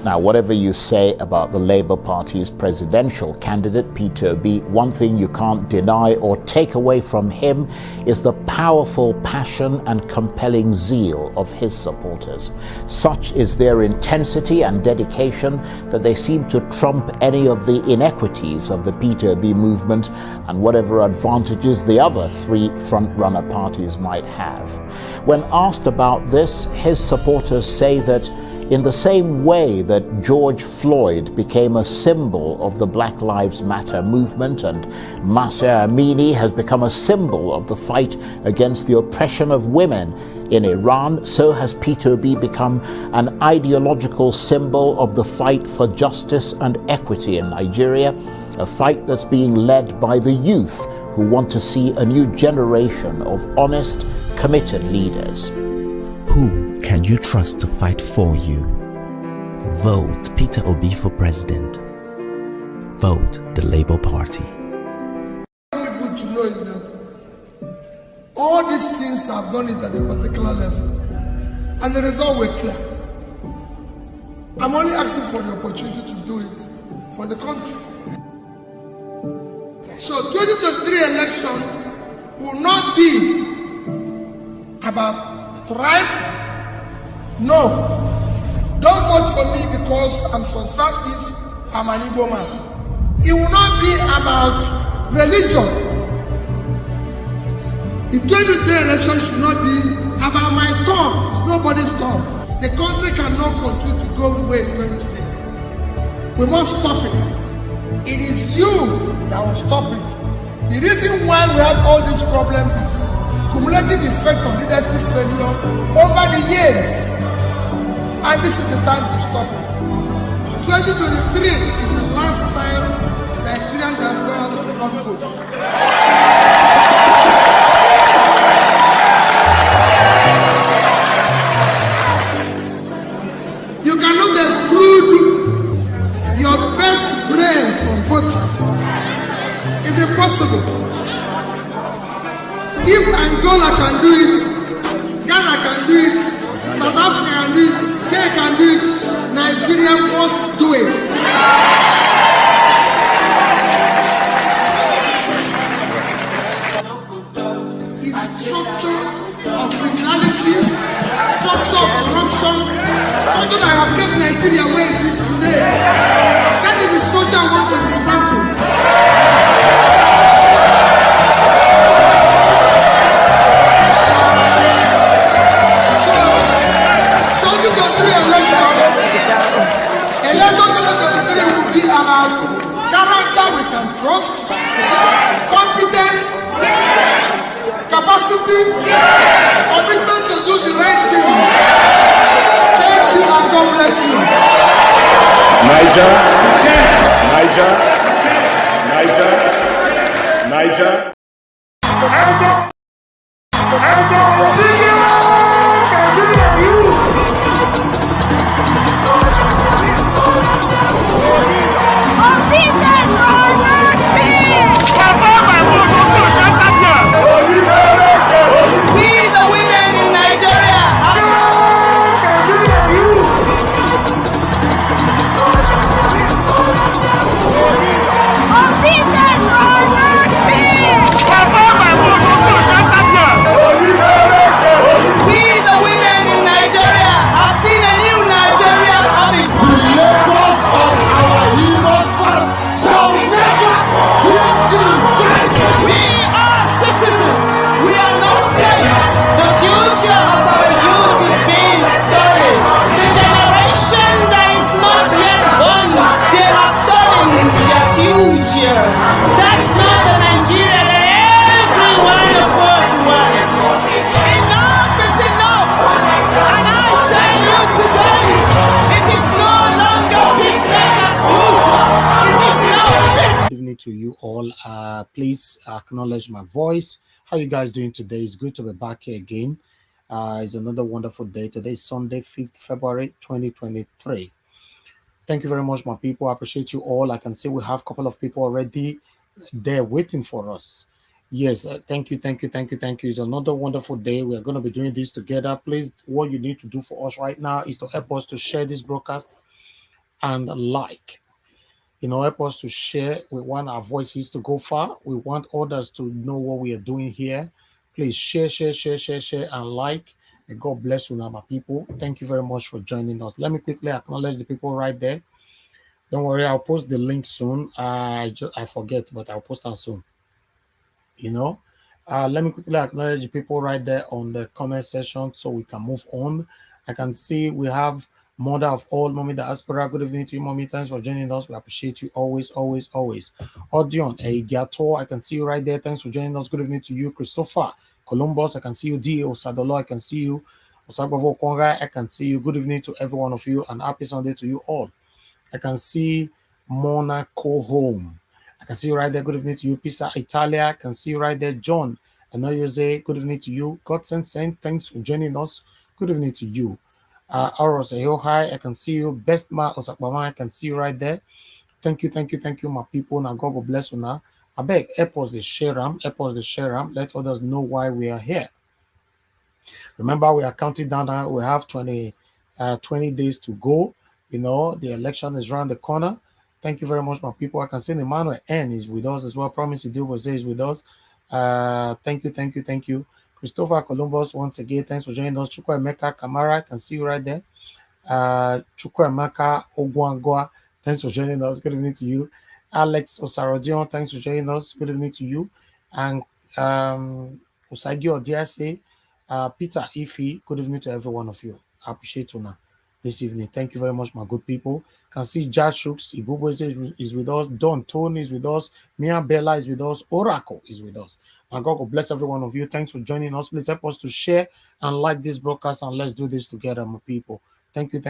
Now, whatever you say about the Labour Party's presidential candidate, Peter Obi, one thing you can't deny or take away from him is the powerful passion and compelling zeal of his supporters. Such is their intensity and dedication that they seem to trump any of the inequities of the Peter Obi movement and whatever advantages the other three front-runner parties might have. When asked about this, his supporters say that in the same way that George Floyd became a symbol of the Black Lives Matter movement and Mahsa Amini has become a symbol of the fight against the oppression of women in Iran, so has Peter Obi become an ideological symbol of the fight for justice and equity in Nigeria, a fight that's being led by the youth who want to see a new generation of honest, committed leaders. Who can you trust to fight for you? Vote Peter Obi for president. Vote the Labour Party. People to know is that all these things I've done it at a particular level, and the result were clear. I'm only asking for the opportunity to do it for the country. So 2023 election will not be about tribe. No. Don't vote for me because I'm from Southeast, I'm an Igbo man. It will not be about religion. The 2023 election should not be about my turn. It's nobody's turn. The country cannot continue to go the way it's going today. We must stop it. It is you that will stop it. The reason why we have all these problems is cumulative effect of leadership failure over the years. And this is the time to stop it. 2023 is the last time Nigerian diaspora will not vote. You cannot exclude your best brain from voting. It's impossible. If Angola can do it, Ghana can do it, South Africa can do it, they can do it, Nigeria must do it. It's structure of criminality, structure of corruption, structure that have kept Nigeria where it is today. That is the structure I want to dismantle. Character we can trust, competence, capacity, commitment to do the right thing. Thank you and God bless you. Niger. To you all, please acknowledge my voice. How you guys doing today? It's good to be back here again. It's another wonderful day. Today is Sunday, 5th February 2023. Thank you very much, my people. I appreciate you all. I can see we have a couple of people already there waiting for us. Yes, thank you. It's another wonderful day. We are going to be doing this together. Please, what you need to do for us right now is to help us to share this broadcast and like. Help us to share. We want our voices to go far. We want others to know what we are doing here. Please share, and like. And God bless you, now, my people. Thank you very much for joining us. Let me quickly acknowledge the people right there. Don't worry, I'll post the link soon. I forget, but I'll post them soon. Let me quickly acknowledge the people right there on the comment section so we can move on. I can see we have Mother of all, Mommy Diaspora. Good evening to you, Mommy. Thanks for joining us. We appreciate you always, always, always. Audion, Gato, I can see you right there. Thanks for joining us. Good evening to you, Christopher Columbus. I can see you, D. Osadolo. I can see you, Osagbovo Konga. I can see you. Good evening to every one of you, and happy Sunday to you all. I can see Monaco Home. I can see you right there. Good evening to you, Pisa Italia. I can see you right there, John. I know you say good evening to you. Godson Saint, thanks for joining us. Good evening to you. Aros Hi, I can see you. Best Ma Osakbama, I can see you right there. Thank you, my people. Now God will bless you now. I beg, help us the share them. Let others know why we are here. Remember, we are counting down now. We have 20 days to go. The election is around the corner. Thank you very much, my people. I can see Emmanuel N is with us as well. Promise Idu was is with us. Thank you. Christopher Columbus, once again, thanks for joining us. Chukwuemeka Kamara, I can see you right there. Chukwuemeka Ogwangwa, thanks for joining us. Good evening to you. Alex Osarodion, thanks for joining us. Good evening to you. And Usagi Odiase, Peter Ifi, good evening to every one of you. I appreciate you now this evening. Thank you very much, my good people. Can see Josh Shooks, Ibubo is with us, Don Tony is with us, Mia Bella is with us, Oracle is with us. And God will bless every one of you. Thanks for joining us. Please help us to share and like this broadcast, and let's do this together, my people. Thank you.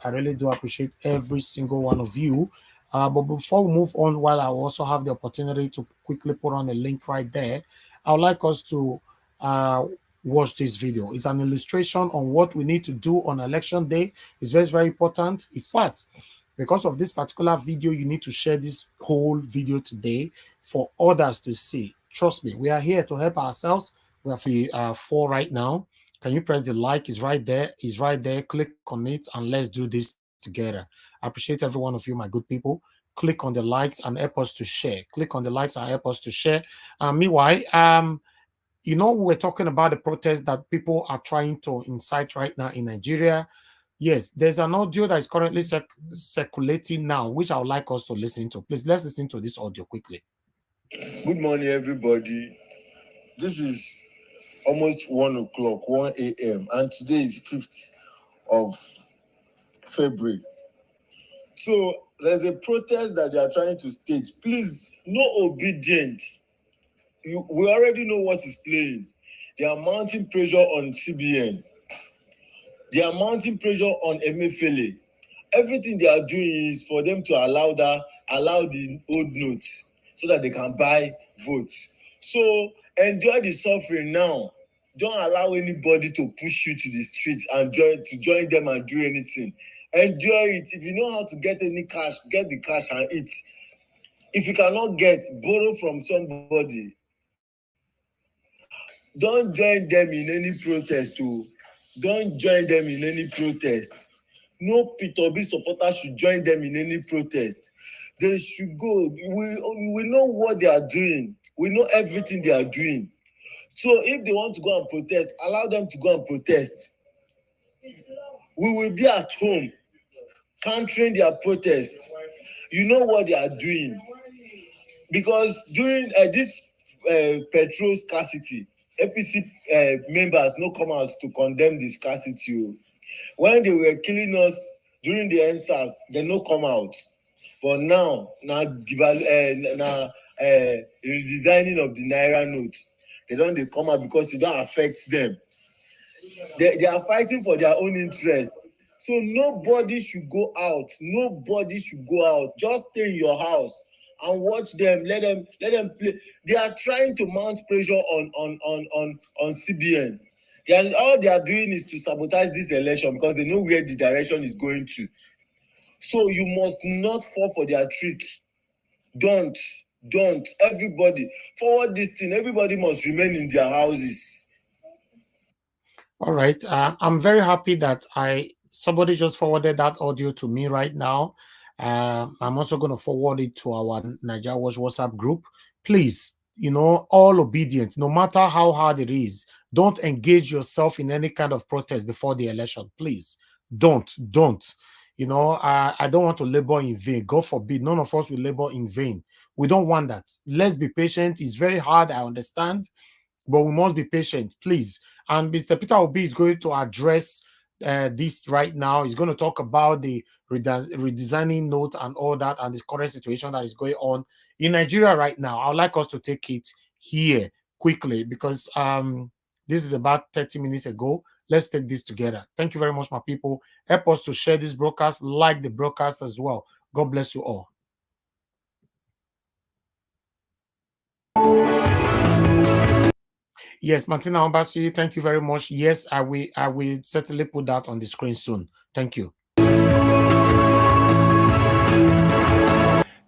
I really do appreciate every single one of you. But before we move on, while I also have the opportunity to quickly put on a link right there, I would like us to watch this video. It's an illustration on what we need to do on election day. It's very, very important. In fact, because of this particular video, you need to share this whole video today for others to see. Trust me, we are here to help ourselves. We are four right now. Can you press the like? It's right there. It's right there. Click on it and let's do this together. I appreciate every one of you, my good people. Click on the likes and help us to share. Click on the likes and help us to share. Meanwhile, we're talking about the protest that people are trying to incite right now in Nigeria. Yes, there's an audio that is currently circulating now, which I would like us to listen to. Please, let's listen to this audio quickly. Good morning, everybody. This is almost 1 o'clock, 1 a.m., and today is 5th of February. So there's a protest that they are trying to stage. Please, no obedience. We already know what is playing. They are mounting pressure on CBN. They are mounting pressure on Emefiele. Everything they are doing is for them to allow the old notes so that they can buy votes. So enjoy the suffering now. Don't allow anybody to push you to the street and join them and do anything. Enjoy it. If you know how to get any cash, get the cash and eat. If you cannot borrow from somebody. Don't join them in any protest. Don't join them in any protest. No Peter Obi supporters should join them in any protest. They should go. We know what they are doing. We know everything they are doing. So if they want to go and protest, allow them to go and protest. We will be at home countering their protest. You know what they are doing. Because during this petrol scarcity, APC members no come out to condemn the scarcity. When they were killing us during the NSAS, they no come out. But now redesigning of the Naira note, they come out because it don't affect them. They are fighting for their own interest. So nobody should go out. Nobody should go out. Just stay in your house and watch them. Let them play. They are trying to mount pressure on CBN. All they are doing is to sabotage this election because they know where the direction is going to. So you must not fall for their tricks. Don't. Everybody forward this thing. Everybody must remain in their houses. All right. I'm very happy that I Somebody just forwarded that audio to me right now. I'm also going to forward it to our Nigeria Watch WhatsApp group. Please, all obedient, no matter how hard it is, don't engage yourself in any kind of protest before the election. Please, don't. I don't want to labor in vain. God forbid, none of us will labor in vain. We don't want that. Let's be patient. It's very hard, I understand, but we must be patient, please. And Mr. Peter Obi is going to address this right now. He's going to talk about the redesigning note and all that, and the current situation that is going on in Nigeria right now. I would like us to take it here quickly because this is about 30 minutes ago. Let's take this together. Thank you very much, my people. Help us to share this broadcast, like the broadcast as well. God bless you all. Yes, Martina Ombasi, thank you very much. Yes, I will certainly put that on the screen soon. Thank you.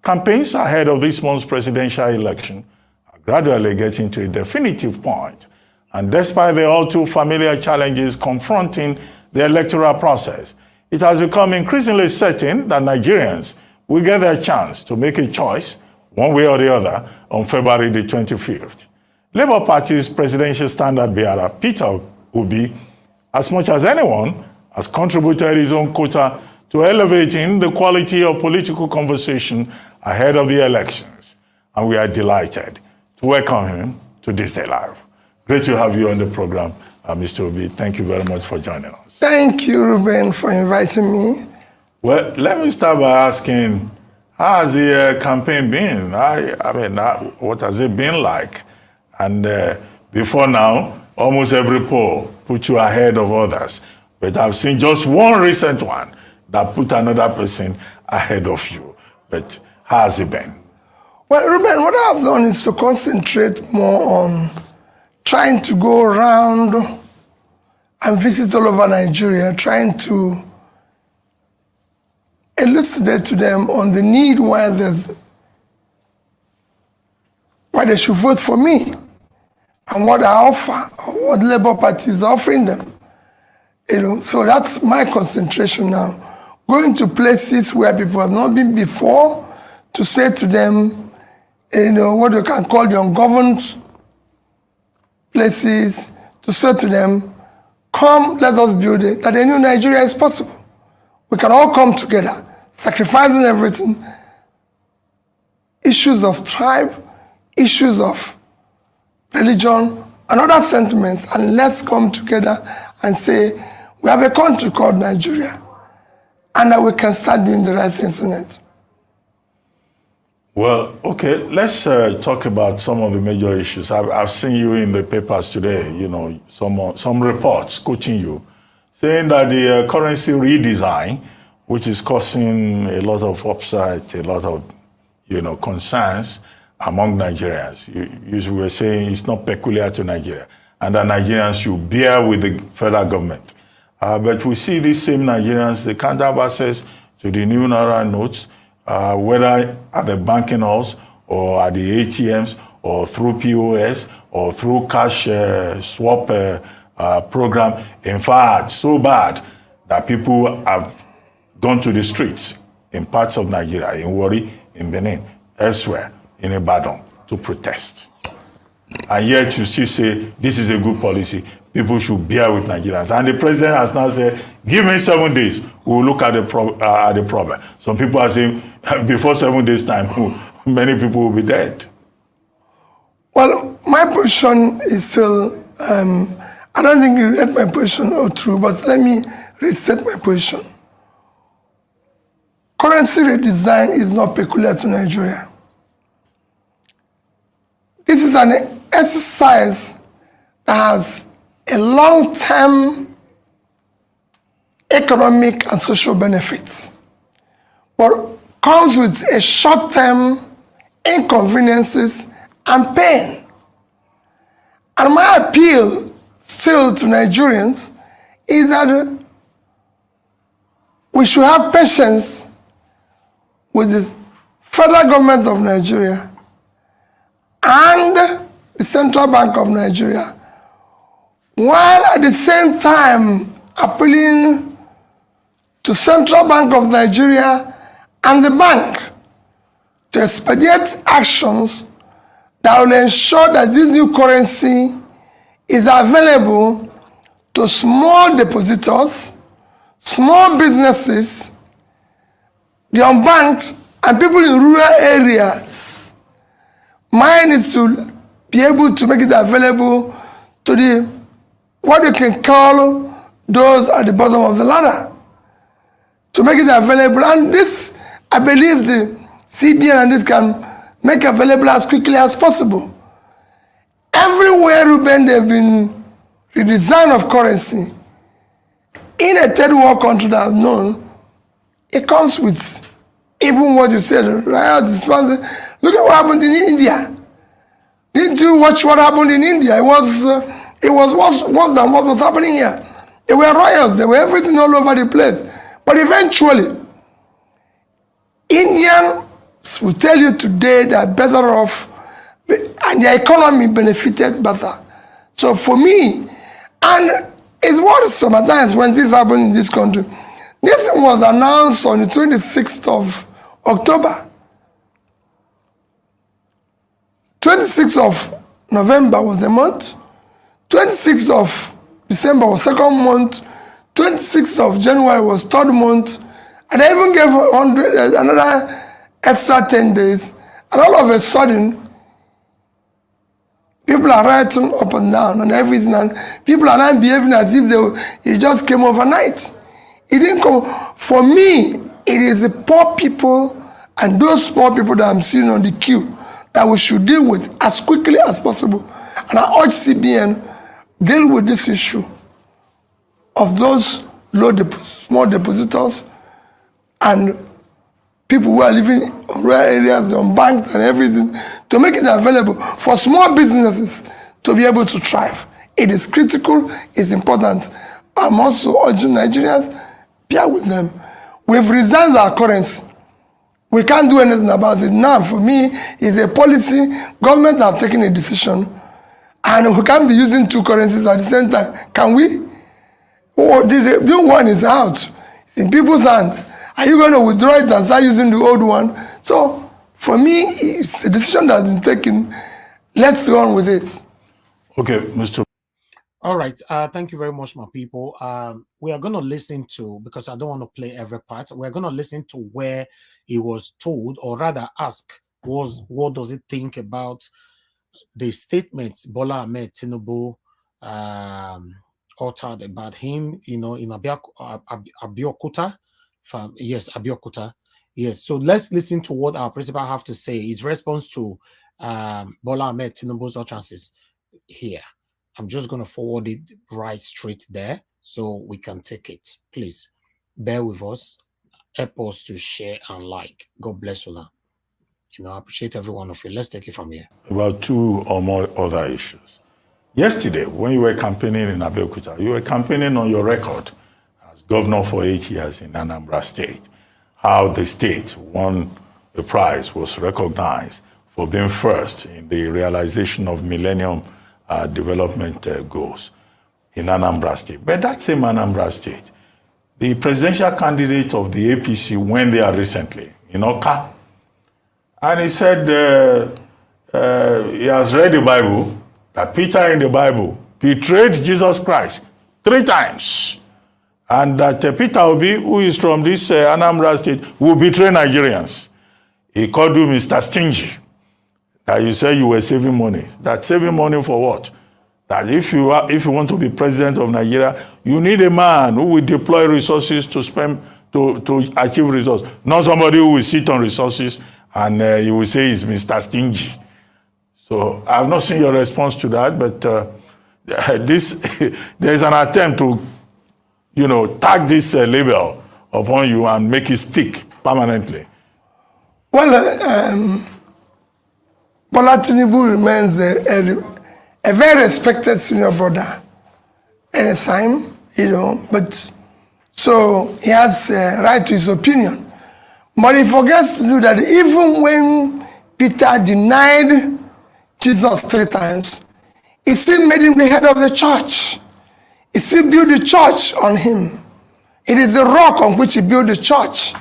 Campaigns ahead of this month's presidential election are gradually getting to a definitive point, and despite the all too familiar challenges confronting the electoral process, it has become increasingly certain that Nigerians will get their chance to make a choice, one way or the other, on February the 25th. Labour Party's presidential standard bearer, Peter Obi, as much as anyone, has contributed his own quota to elevating the quality of political conversation ahead of the elections. And we are delighted to welcome him to This Day Live. Great to have you on the program, Mr. Obi. Thank you very much for joining us. Thank you, Ruben, for inviting me. Well, let me start by asking, how has the campaign been? What has it been like? And before now, almost every poll put you ahead of others. But I've seen just one recent one that put another person ahead of you. But how has it been? Well, Ruben, what I've done is to concentrate more on trying to go around and visit all over Nigeria, trying to elucidate to them on the need why they should vote for me and what I offer, or what Labour Party is offering them. So that's my concentration now. Going to places where people have not been before to say to them, what you can call the ungoverned places, to say to them, come, let us build it, that a new Nigeria is possible. We can all come together, sacrificing everything, issues of tribe, issues of religion, and other sentiments, and let's come together and say, we have a country called Nigeria, and that we can start doing the right things in it. Well, okay, let's talk about some of the major issues. I've seen you in the papers today, some reports quoting you, saying that the currency redesign, which is causing a lot of upset, a lot of, concerns among Nigerians. You were saying it's not peculiar to Nigeria, and that Nigerians should bear with the federal government. But we see these same Nigerians, they can't have access to the new Naira notes, whether at the banking halls or at the ATMs or through POS or through cash swap program. In fact, so bad that people have gone to the streets in parts of Nigeria, in Warri, in Benin, elsewhere, in Ibadan, to protest. And yet you still say, this is a good policy, people should bear with Nigerians. And the president has now said, give me 7 days, we'll look at the problem. Some people are saying, before 7 days' time, many people will be dead. Well, my position is still, I don't think you read my position all through, but let me restate my position. Currency redesign is not peculiar to Nigeria. This is an exercise that has a long-term economic and social benefits, but comes with a short-term inconveniences and pain. And my appeal still to Nigerians is that we should have patience with the federal government of Nigeria and the Central Bank of Nigeria, while at the same time appealing to Central Bank of Nigeria and the bank to expedite actions that will ensure that this new currency is available to small depositors, small businesses, the unbanked, and people in rural areas. Mine is to be able to make it available to the, what you can call, those at the bottom of the ladder, to make it available. And this, I believe the CBN and this can make available as quickly as possible. Everywhere, Ruben, they've been redesign of currency. In a third world country that I've known, it comes with even what you said, right? Look at what happened in India. Did you watch what happened in India? It was worse than what was happening here. There were riots, there were everything all over the place. But eventually, Indians will tell you today they are better off and their economy benefited better. So for me, and it's worse sometimes when this happens in this country. This thing was announced on the 26th of October. 26th of November was the month. 26th of December was second month. 26th of January was third month. And I even gave another extra 10 days. And all of a sudden, people are writing up and down and everything. And people are not behaving as if it just came overnight. It didn't come. For me, it is the poor people and those poor people that I'm seeing on the queue that we should deal with as quickly as possible. And I urge CBN, deal with this issue of those small depositors and people who are living in rural areas, unbanked and everything, to make it available for small businesses to be able to thrive. It is critical, it's important. I'm also urging Nigerians, bear with them. We've resigned our currency. We can't do anything about it. Now, for me, it's a policy. Government have taken a decision, and we can't be using two currencies at the same time. Can we? Or the new one is out. It's in people's hands. Are you going to withdraw it and start using the old one? So, for me, it's a decision that's been taken. Let's go on with it. Okay, Mr. All right. Thank you very much, my people. We are going to listen to, because I don't want to play every part, we're going to listen to where he was told, or rather ask, what does it think about the statements Bola Ahmed Tinubu uttered about him, in Abeokuta. Abeokuta. Yes. So let's listen to what our principal have to say. His response to Bola Ahmed Tinubu's utterances here. I'm just going to forward it right straight there so we can take it. Please bear with us. Help us to share and like. God bless you. I appreciate every one of you. Let's take it from here. About two or more other issues. Yesterday, when you were campaigning in Abeokuta, you were campaigning on your record as governor for 8 years in Anambra State. How the state won a prize, was recognized for being first in the realization of Millennium Development Goals in Anambra State. But that same Anambra State, the presidential candidate of the APC went there recently, in Oka, and he said he has read the Bible, that Peter in the Bible betrayed Jesus Christ 3 times, and that Peter Obi, who is from this Anambra State, will betray Nigerians. He called you Mr. Stingy. That you said you were saving money. That saving money for what? That if you want to be president of Nigeria, you need a man who will deploy resources to spend to achieve results, not somebody who will sit on resources and you will say he's Mr. Stingy. So I have not seen your response to that, but there is an attempt to, tag this label upon you and make it stick permanently. Well, Bola Tinubu remains a very respected senior brother anytime, but so he has a right to his opinion. But he forgets to do that even when Peter denied Jesus 3 times, he still made him the head of the church. He still built the church on him. It is the rock on which he built the church.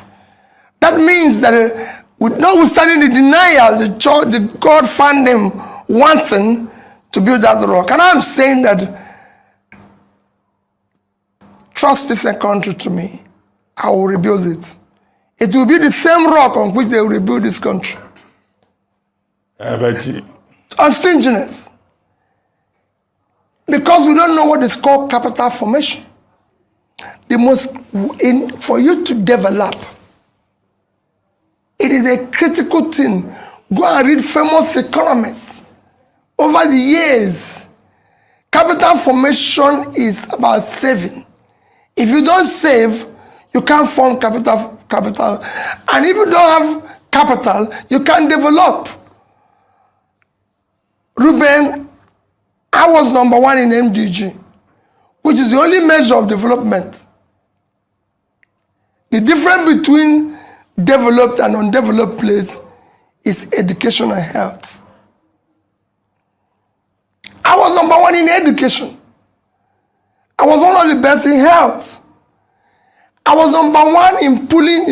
That means that notwithstanding the denial, the God found them wanting to build that rock. And I'm saying that trust this country to me. I will rebuild it. It will be the same rock on which they will rebuild this country. On stinginess. Because we don't know what is called capital formation. For you to develop, it is a critical thing. Go and read famous economists. Over the years, capital formation is about saving. If you don't save, you can't form capital. And if you don't have capital, you can't develop. Ruben, I was number 1 in MDG, which is the only measure of development. The difference between developed and undeveloped place is education and health. I was number 1 in education. I was one of the best in health. I was number 1 in pulling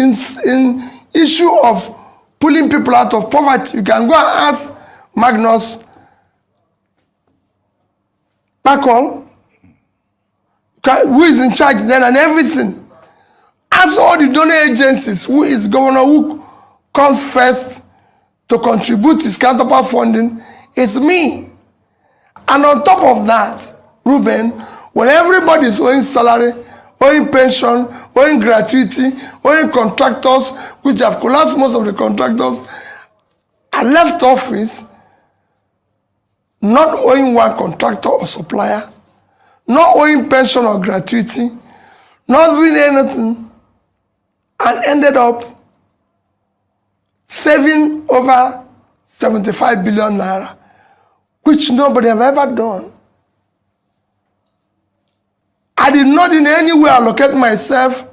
in issue of pulling people out of poverty. You can go and ask Magnus Bacall, who is in charge then and everything. Ask all the donor agencies, who is governor who comes first to contribute his counterpart funding, is me. And on top of that, Ruben, when everybody is owing salary, owing pension, owing gratuity, owing contractors, which have collapsed most of the contractors, I left office not owing one contractor or supplier, not owing pension or gratuity, not doing anything, and ended up saving over 75 billion naira, which nobody have ever done. I did not in any way allocate myself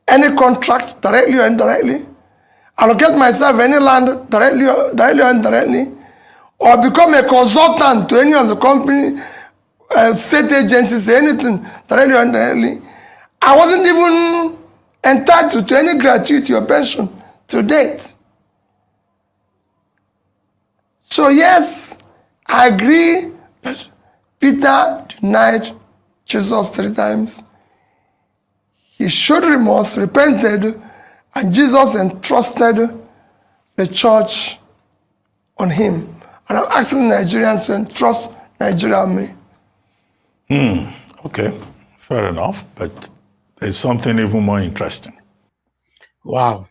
any contract directly or indirectly, allocate myself any land directly or indirectly, or become a consultant to any of the company, state agencies, anything directly or indirectly. I wasn't even entitled to any gratuity or pension to date. So yes, I agree that Peter denied Jesus 3 times. He showed remorse, repented, and Jesus entrusted the church on him. And I'm asking Nigerians to entrust Nigeria on me. Okay, fair enough, but there's something even more interesting. Wow.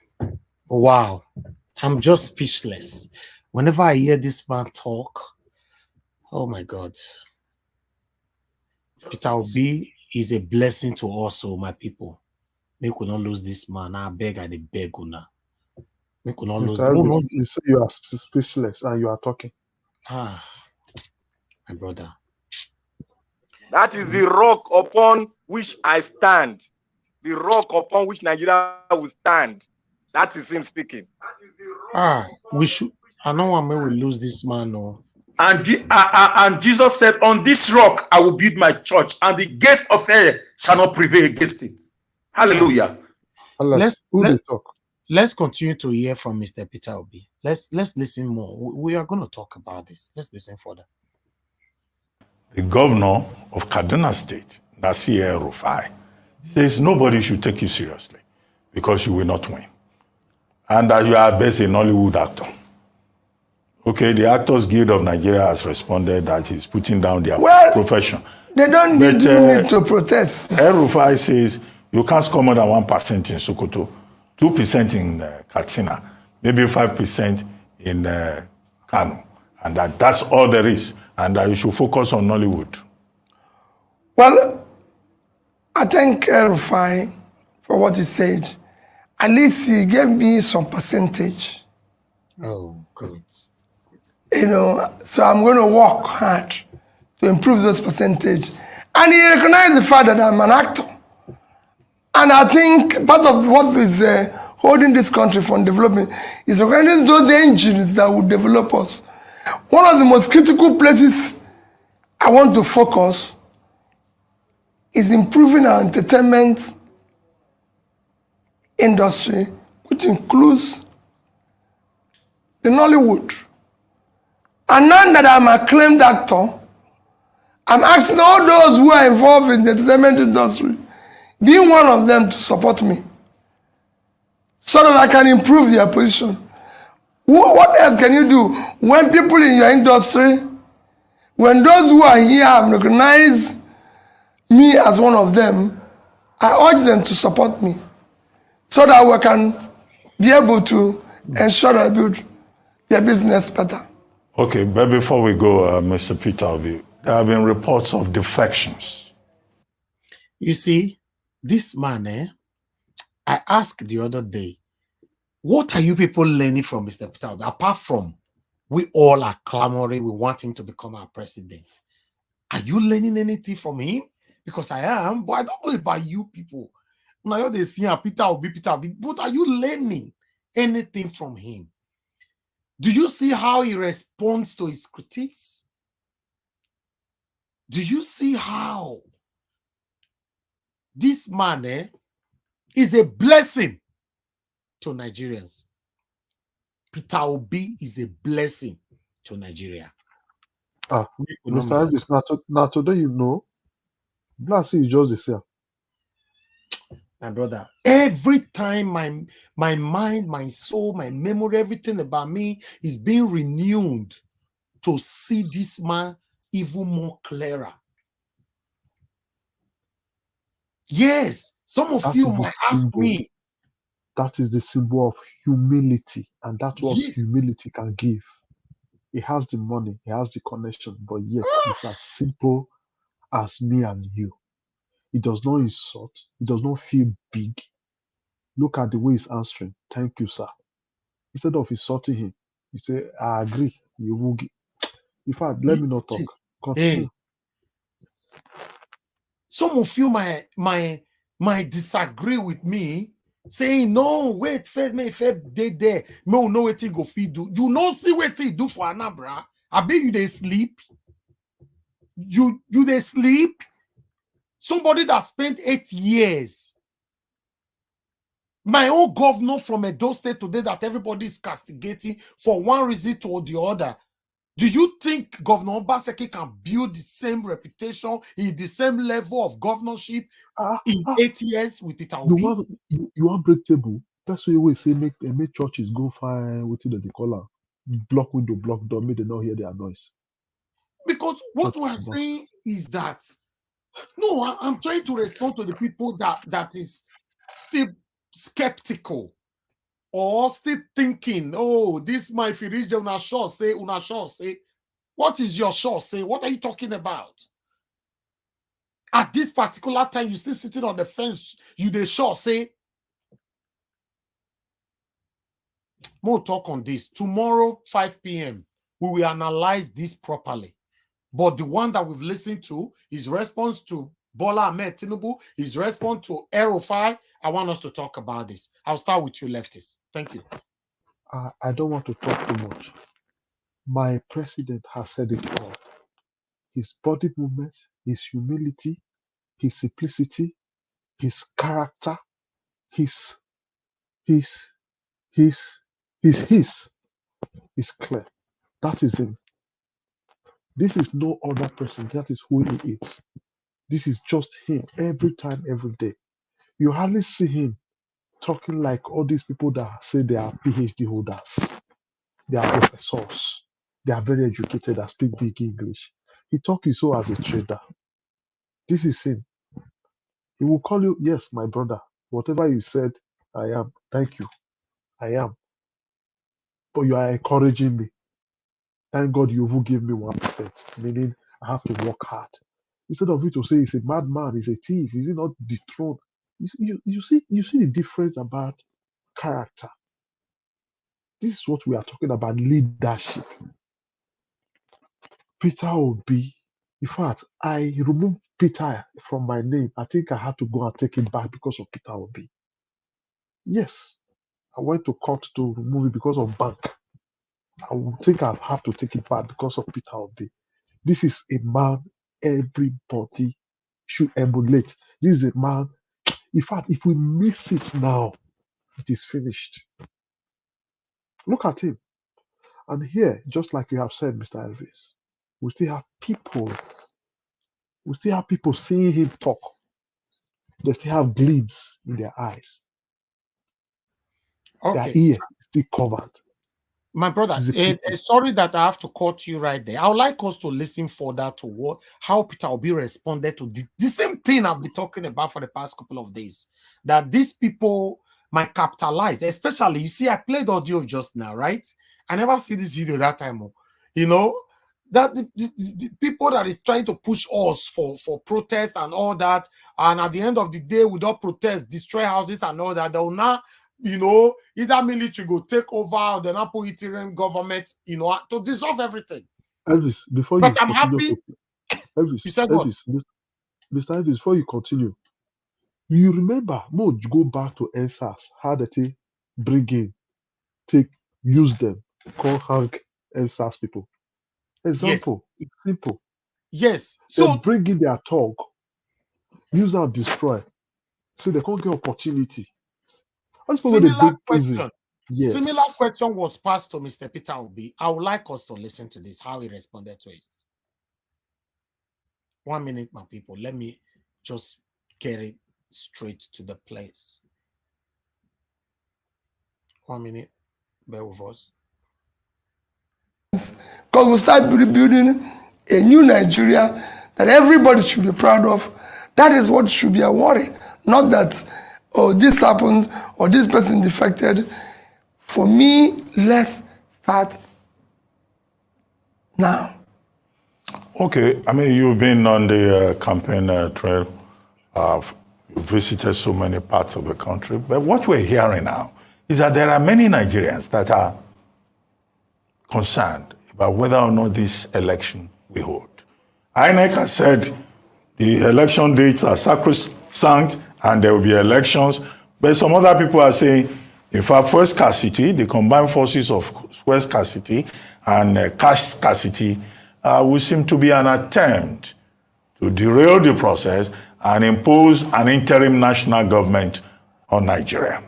I'm just speechless. Whenever I hear this man talk, oh my God. Peter Obi is a blessing to us, so my people. Make we not lose this man. I beg una. Make we not lose. No. You say you are speechless and you are talking. My brother. That is the rock upon which I stand. The rock upon which Nigeria will stand. That is him speaking. We should. I know when we lose this man. No. And Jesus said, on this rock I will build my church, and the gates of hell shall not prevail against it. Hallelujah. Let's continue to hear from Mr. Peter Obi. Let's listen more. We are going to talk about this. Let's listen further. The governor of Kaduna State, that's El-Rufai, says nobody should take you seriously because you will not win. And that you are best a Nollywood actor. Okay, the Actors Guild of Nigeria has responded that he's putting down their profession. They don't need to protest. El-Rufai says you can't score more than 1% in Sokoto, 2% in Katsina, maybe 5% in Kano. And that's all there is. And that you should focus on Nollywood. Well, I thank El-Rufai for what he said. At least he gave me some percentage. Oh, good. You know, so I'm going to work hard to improve those percentage. And he recognized the fact that I'm an actor. And I think part of what is holding this country from development is recognizing those engines that will develop us. One of the most critical places I want to focus is improving our entertainment industry, which includes the Nollywood. And now that I'm a acclaimed actor, I'm asking all those who are involved in the entertainment industry, being one of them, to support me so that I can improve their position. What else can you do when people in your industry, when those who are here have recognized me as one of them, I urge them to support me so that we can be able to ensure that I build their business better. Okay, but before we go, Mr. Peter Obi, there have been reports of defections. You see, this man, I asked the other day, what are you people learning from Mr. Peter Obi? Apart from we all are clamoring, we want him to become our president. Are you learning anything from him? Because I am, but I don't know about you people. Now they see Peter Obi, but are you learning anything from him? Do you see how he responds to his critics? Do you see how this man is a blessing to Nigerians? Peter Obi is a blessing to Nigeria. Mr. Andrews, now today you know, Blasi is just the same. My brother, every time my mind, my soul, my memory, everything about me is being renewed to see this man even more clearer. Yes, some of you might ask me. That is the symbol of humility, and that's what humility can give. He has the money, he has the connection, but yet it's as simple as me and you. He does not insult, he does not feel big. Look at the way he's answering. Thank you, sir. Instead of insulting him, he say, I agree. You will give. In fact, let me not talk. Continue. Hey, some of you might disagree with me, saying, no, wait, first, me first day there. No, what he go feed do. You know, see what he do for Anabra. I bet you they sleep. You they sleep. Somebody that spent 8 years. My own governor from Edo State today that everybody is castigating for one reason or the other. Do you think Governor Obaseki can build the same reputation in the same level of governorship in 8 years with Peter Obi? You want break table? That's why we say make churches go find what they call them. Block window, block door, make them not hear their noise. Because what we're saying is that, no, I'm trying to respond to the people that is still skeptical or still thinking, oh, this might be region una sure say. What is your sure say? What are you talking about? At this particular time, you still sitting on the fence, you they sure say. More talk on this. Tomorrow, 5 p.m., we will analyze this properly. But the one that we've listened to, his response to Bola Ahmed Tinubu, his response to El-Rufai, I want us to talk about this. I'll start with you, leftists. Thank you. I don't want to talk too much. My president has said it all. His body movement, his humility, his simplicity, his character, his is clear. That is him. This is no other person. That is who he is. This is just him every time, every day. You hardly see him talking like all these people that say they are PhD holders. They are professors. They are very educated and speak big English. He talks so as a trader. This is him. He will call you, yes, my brother. Whatever you said, I am. Thank you. I am. But you are encouraging me. Thank God you will give me 1%. Meaning I have to work hard. Instead of you to say he's a madman, he's a thief, is he not dethroned? You see the difference about character. This is what we are talking about, leadership. Peter Obi. In fact, I removed Peter from my name. I think I had to go and take it back because of Peter Obi. Yes, I went to court to remove it because of bank. I would think I'll have to take it back because of Peter Obi. This is a man everybody should emulate. This is a man. In fact, if we miss it now, It is finished. Look at him. And here, just like you have said, Mr. Elvis, we still have people. We still have people seeing him talk. They still have gleams in their eyes. Their Okay. ear is still covered. My brother, It's a pity. sorry that I have to cut you right there. I would like us to listen further to how Peter Obi responded to the same thing I've been talking about for the past couple of days. That these people might capitalize, especially, you see, I played audio just now, right? I never see this video that time. You know, that the people that is trying to push us for protest and all that, and at the end of the day, without protest, destroy houses and all that, they will now, you know, either military go take over or the Napo interim government, you know, to dissolve everything. Elvis, before But you I'm continue, happy. Elvis, You said what? Mr. Elvis, before you continue, you remember, go back to NSAS, how they bring in, use them, call Hank NSAS people. Yes. Example, it's simple. Yes. They So bring in their talk, use and destroy, so they can't get opportunity. That's why they similar bring prison. question. Yes. Similar question was passed to Mr. Peter Obi. I would like us to listen to this, how he responded to it. 1 minute, my people. Let me just get it straight to the place. 1 minute. Bear with us. Because we'll start building a new Nigeria that everybody should be proud of. That is what should be a worry. Not that, oh, this happened or this person defected. For me, let's start now. Okay, I mean, you've been on the campaign trail. You've visited so many parts of the country. But what we're hearing now is that there are many Nigerians that are concerned about whether or not this election will hold. INEC has said the election dates are sacrosanct and there will be elections. But some other people are saying, in fact, fuel scarcity, the combined forces of fuel scarcity and cash scarcity will seem to be an attempt to derail the process and impose an interim national government on Nigeria.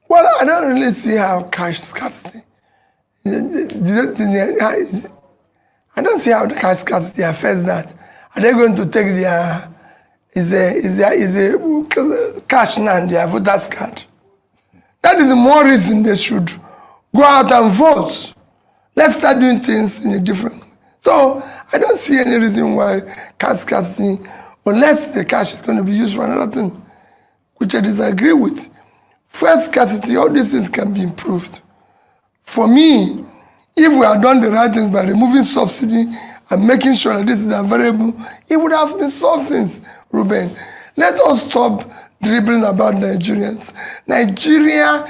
Well, I don't really see how cash scarcity. I don't see how the cash scarcity affects that. Are they going to take their cash now, their voters card? That is the more reason they should go out and vote. Let's start doing things in a different way. So I don't see any reason why cash scarcity, unless the cash is going to be used for another thing, which I disagree with. Fuel scarcity, all these things can be improved. For me, if we had done the right things by removing subsidy and making sure that this is available, it would have been solved since, Ruben. Let us stop dribbling about Nigerians. Nigeria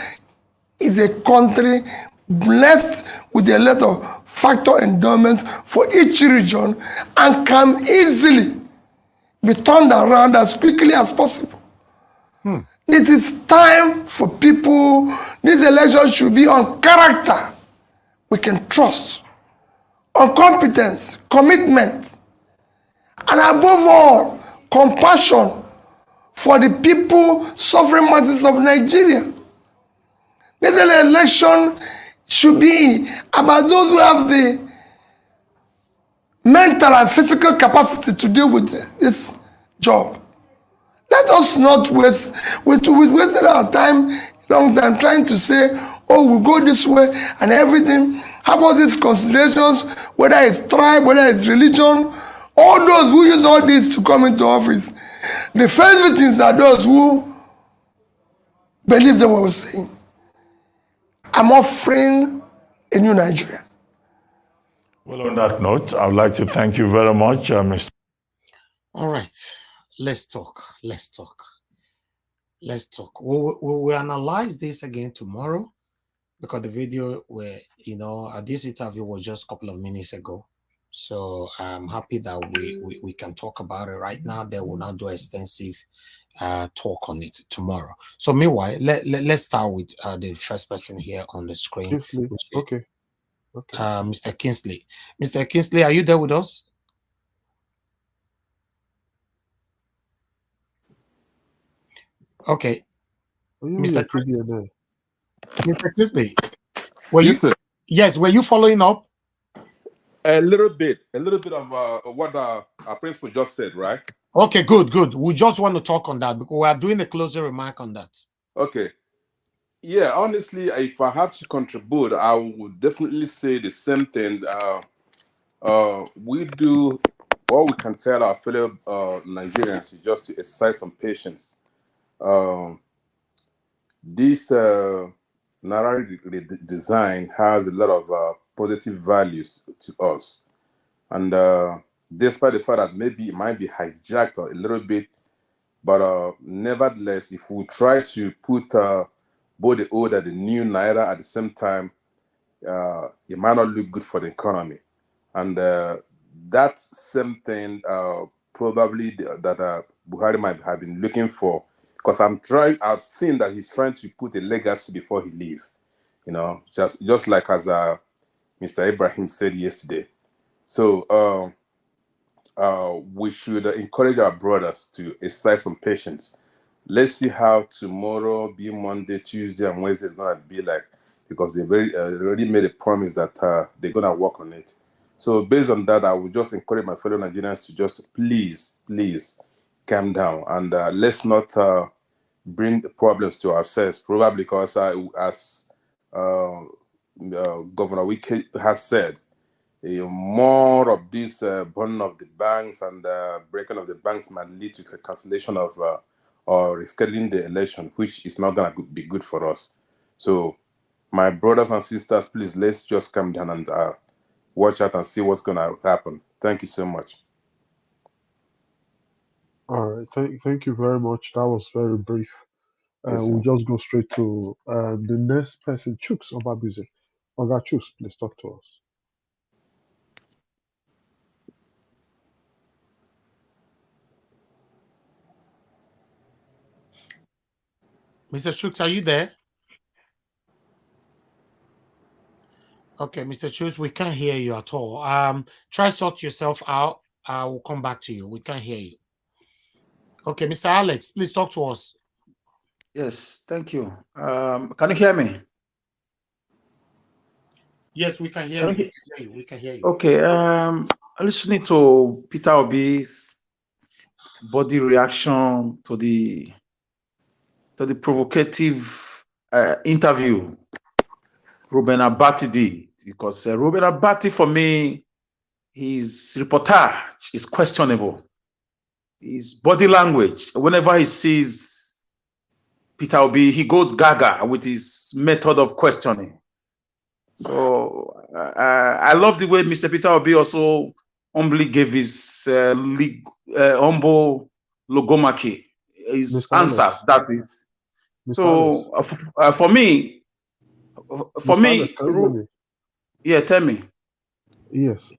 is a country blessed with a lot of factor endowment for each region and can easily be turned around as quickly as possible. It is time for people, this election should be on character we can trust, on competence, commitment, and above all, compassion for the people suffering masses of Nigeria. This election should be about those who have the mental and physical capacity to deal with this job. Let us not waste, we wasted our time, long time trying to say, oh, we'll go this way and everything. Have all these considerations, whether it's tribe, whether it's religion, all those who use all this to come into office. The first victims are those who believe they were saying. I'm offering a new Nigeria. Well, on that note, I would like to thank you very much, Mr. All right, let's talk. Let's talk. Let's talk. We'll analyze this again tomorrow because the video where, you know, this interview was just a couple of minutes ago. So I'm happy that we can talk about it right now. They will not do extensive talk on it tomorrow. So meanwhile, let's start with the first person here on the screen. Kingsley. Okay. Mr. Kingsley. Mr. Kingsley, are you there with us? Okay. Mr. CBN. Mr. Chrisley, were Yes, you? sir. Yes, were you following up? A little bit of what our principal just said, right? Okay, good, good. We just want to talk on that because we are doing a closing remark on that. Okay. Yeah, honestly, if I have to contribute, I would definitely say the same thing. We do what we can tell our fellow Nigerians is just to exercise some patience. This narrative design has a lot of positive values to us, and despite the fact that maybe it might be hijacked a little bit, but nevertheless, if we try to put both the old and the new naira at the same time, it might not look good for the economy. And that same thing probably that Buhari might have been looking for, because I've seen that he's trying to put a legacy before he leave. You know, just like as Mr. Ibrahim said yesterday. So we should encourage our brothers to exercise some patience. Let's see how tomorrow, be Monday, Tuesday, and Wednesday is gonna be like, because they already made a promise that they're gonna work on it. So based on that, I would just encourage my fellow Nigerians to just please calm down, and let's not bring the problems to ourselves. Probably because as Governor Wike has said, more of this burning of the banks and breaking of the banks might lead to the cancellation of or rescheduling the election, which is not going to be good for us. So, my brothers and sisters, please, let's just calm down and watch out and see what's going to happen. Thank you so much. All right. Thank you very much. That was very brief. Yes, We'll sir. just go straight to the next person, Chooks Obabuze. Oga Chooks, please talk to us. Mr. Chooks, are you there? Okay, Mr. Chooks, we can't hear you at all. Try sort yourself out. I will come back to you. We can't hear you. Okay, Mr. Alex, please talk to us. Yes, thank you. Can you hear me? Yes, we can hear you. We can hear you. Okay. Listening to Peter Obi's body reaction to the provocative interview Ruben Abati did, because Ruben Abati, for me, his reportage is questionable. His body language, whenever he sees Peter Obi, he goes gaga with his method of questioning. So I love the way Mr. Peter Obi also humbly gave his humble logomaki, his Mr. answers. Alex. That is. Mr. So Alex. for me, Mr. Alex, can you hear me? Yeah, tell me. Yes.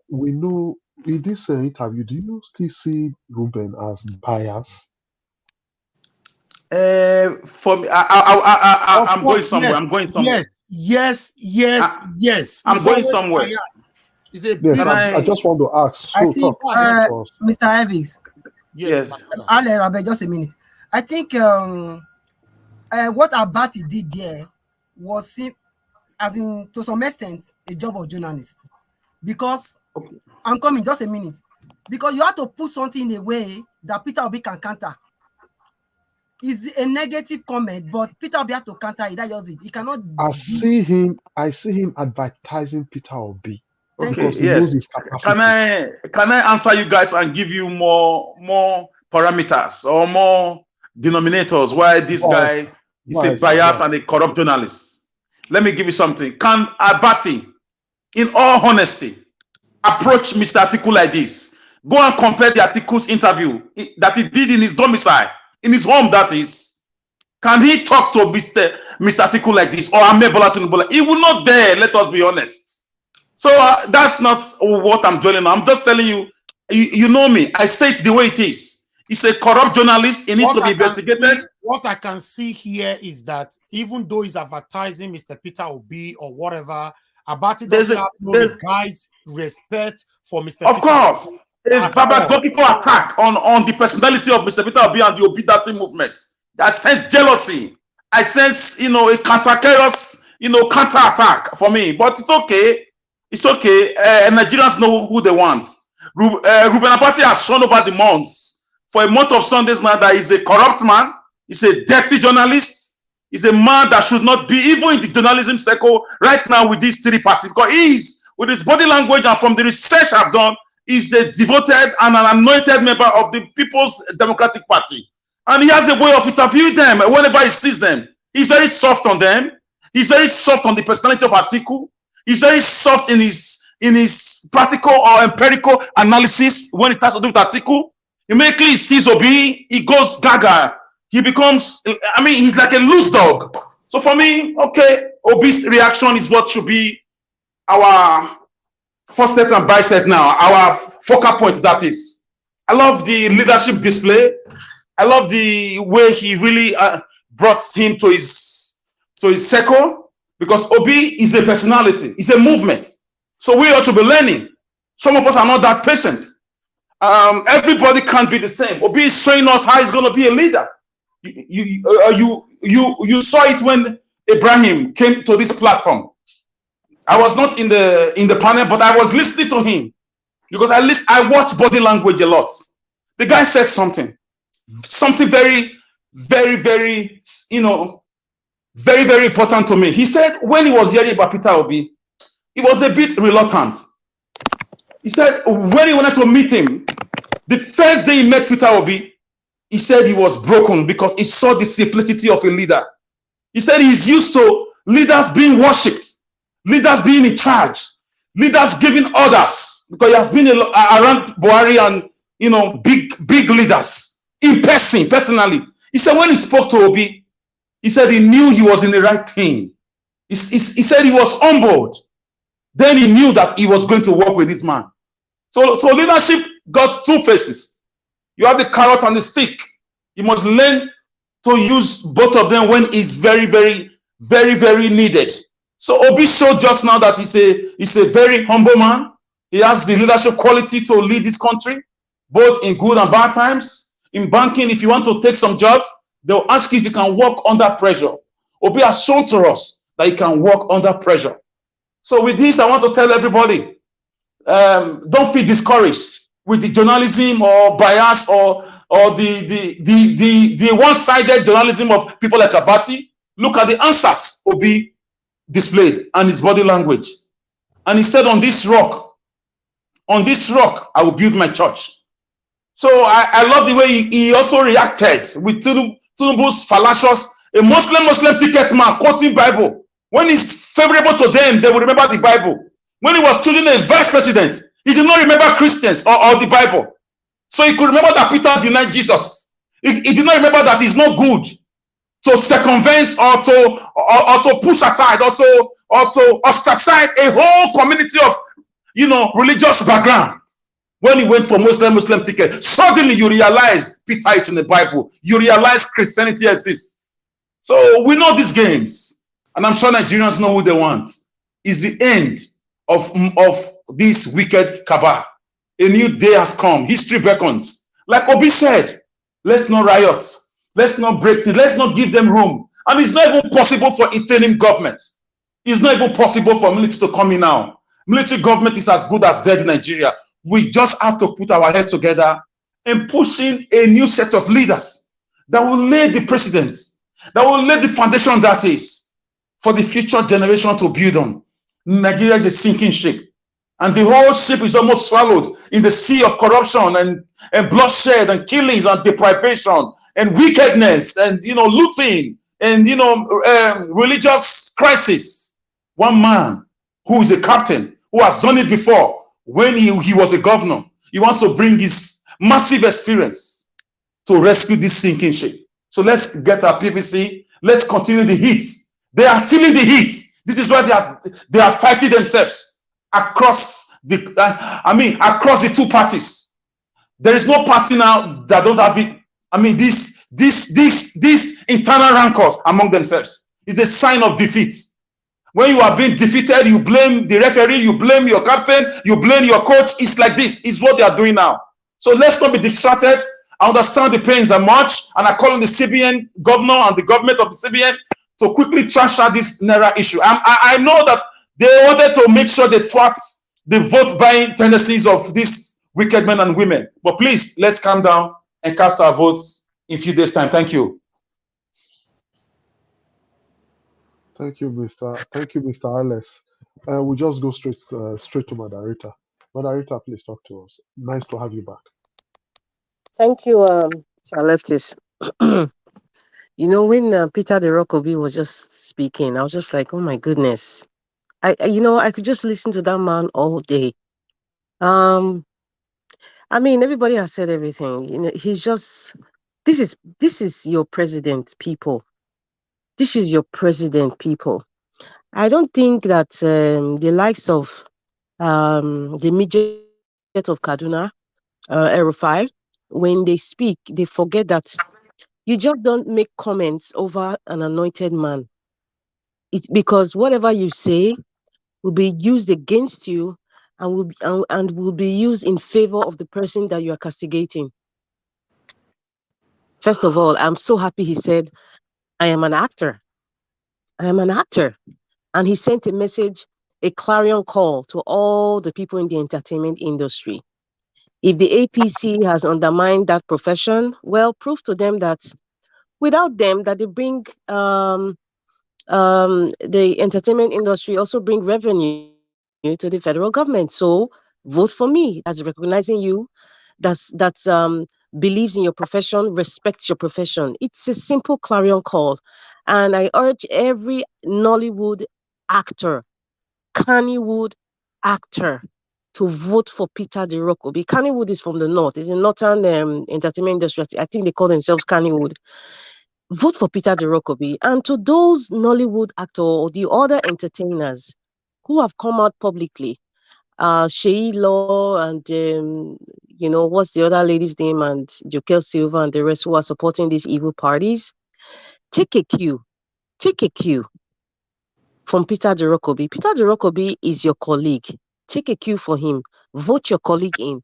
We know in this interview, do you still see Ruben as biased? For me, I'm going somewhere. Yes, I'm going somewhere. Yes. I'm going somewhere. Is it? Yes, I just want to ask. So I think, Mr. Evans. Yes. Alex, just a minute. I think what Abati did there was, as in, to some extent, a job of journalist. Because, I'm coming, just a minute. Because you have to put something in a way that Peter Obi can counter. It's a negative comment, but Peter Obi has to counter it. That just it. He cannot. I see him advertising Peter Obi. Okay, because he yes. knows his capacity. Can I answer you guys and give you more parameters or more denominators why this guy is a biased and a corrupt journalist? Let me give you something. Can Abati, in all honesty, approach Mr. Atiku like this? Go and compare the Atiku's interview that he did in his domicile, in his home, that is. Can he talk to Mr. Atiku like this, or Amebola Tinubu? He will not dare, let us be honest. So that's not what I'm dwelling on. I'm just telling you, you know me. I say it the way it is. He's a corrupt journalist. He needs to be investigated. What I can see here is that even though he's advertising Mr. Peter Obi or whatever, Abati doesn't have no guys respect for Mr. Of course. A verbal attack on the personality of Mr. Peter Obi and the Obi movement. I sense jealousy. I sense, a cantankerous, counterattack for me. But it's okay. It's okay. Nigerians know who they want. Ruben Abati has shown over the months, for a month of Sundays now, that he's a corrupt man. He's a dirty journalist. He's a man that should not be even in the journalism circle right now with these three parties. Because he's, with his body language and from the research I've done, he's a devoted and an anointed member of the People's Democratic Party. And he has a way of interviewing them whenever he sees them. He's very soft on them. He's very soft on the personality of Atiku. He's very soft in his practical or empirical analysis when it has to do with Atiku. Immediately he sees Obi, he goes gaga. He becomes, he's like a loose dog. So for me, okay, Obi's reaction is what should be our first set and bicep now, our focal point, that is. I love the leadership display. I love the way he really brought him to his circle, because Obi is a personality, it's a movement. So we ought to be learning. Some of us are not that patient. Everybody can't be the same. Obi is showing us how he's going to be a leader. You saw it when Ibrahim came to this platform. I was not in the panel, but I was listening to him, because I watch body language a lot. The guy says something very, very, very, very, very important to me. He said when he was hearing about Peter Obi, he was a bit reluctant. He said when he wanted to meet him, the first day he met Peter Obi, he said he was broken because he saw the simplicity of a leader. He said he's used to leaders being worshipped, leaders being in charge, leaders giving orders, because he has been around Buhari and big leaders in person, personally. He said when he spoke to Obi, he said he knew he was in the right thing. He said he was humbled. Then he knew that he was going to work with this man. So leadership got two faces. You have the carrot and the stick. You must learn to use both of them when it's very, very, very, very needed. So Obi showed just now that he's a very humble man. He has the leadership quality to lead this country, both in good and bad times. In banking, if you want to take some jobs, they'll ask you if you can work under pressure. Obi has shown to us that he can work under pressure. So with this, I want to tell everybody, don't feel discouraged with the journalism or bias or the one-sided journalism of people like Abati. Look at the answers Obi displayed and his body language. And he said, on this rock, I will build my church. So I love the way he also reacted with Tinubu's fallacious, a Muslim ticket man quoting Bible. When it's favorable to them, they will remember the Bible. When he was choosing a vice president, he did not remember Christians or the Bible. So he could remember that Peter denied Jesus. He did not remember that it's not good to circumvent or to push aside or to ostracize a whole community of religious background. When he went for Muslim ticket, suddenly you realize Peter is in the Bible. You realize Christianity exists. So we know these games, and I'm sure Nigerians know who they want. Is the end of this wicked cabal. A new day has come. History beckons. Like Obi said, let's not riot. Let's not break it. Let's not give them room. And it's not even possible for interim government. It's not even possible for military to come in now. Military government is as good as dead in Nigeria. We just have to put our heads together and push in a new set of leaders that will lay the precedents, that will lay the foundation that is for the future generation to build on. Nigeria is a sinking ship, and the whole ship is almost swallowed in the sea of corruption and bloodshed and killings and deprivation and wickedness and looting and religious crisis. One man who is a captain, who has done it before, when he was a governor, he wants to bring his massive experience to rescue this sinking ship. So let's get our PVC. Let's continue the heat. They are feeling the heat. This is why they are fighting themselves across across the two parties. There is no party now that don't have it. This internal rancors among themselves is a sign of defeat. When you are being defeated, you blame the referee, you blame your captain, you blame your coach. It's like this. It's what they are doing now. So let's not be distracted. I understand the pains are much, and I call on the CBN governor and the government of the CBN to quickly trash out this Naira issue. I know that they wanted to make sure they thwart the vote buying tendencies of these wicked men and women. But please, let's calm down and cast our votes in a few days' time. Thank you. Thank you, Mr. Alice. We'll just go straight to Madarita. Madarita, please talk to us. Nice to have you back. Thank you, Sir Leftis. When Peter the Rock Obi was just speaking, I was just like, oh my goodness. I could just listen to that man all day. I mean, everybody has said everything. He's just, this is your president, people. This is your president, people. I don't think that the likes of the midget of Kaduna, El-Rufai, when they speak, they forget that you just don't make comments over an anointed man. It's because whatever you say will be used against you and will be used in favor of the person that you are castigating. First of all, I'm so happy he said, I am an actor. I am an actor. And he sent a message, a clarion call to all the people in the entertainment industry. If the APC has undermined that profession, well, prove to them that without them, that they bring the entertainment industry also bring revenue to the federal government. So vote for me. That's recognizing you. That's believes in your profession, respects your profession. It's a simple clarion call, and I urge every Nollywood actor, Kannywood actor, to vote for Peter the Rock Obi. Kannywood is from the north. It's a northern entertainment industry. I think they call themselves Kannywood. Vote for Peter the Rock Obi. And to those Nollywood actors or the other entertainers who have come out publicly, Shei Law and what's the other lady's name, and Jokel Silva and the rest who are supporting these evil parties, take a cue. Take a cue from Peter the Rock Obi. Peter the Rock Obi is your colleague. Take a cue for him. Vote your colleague in.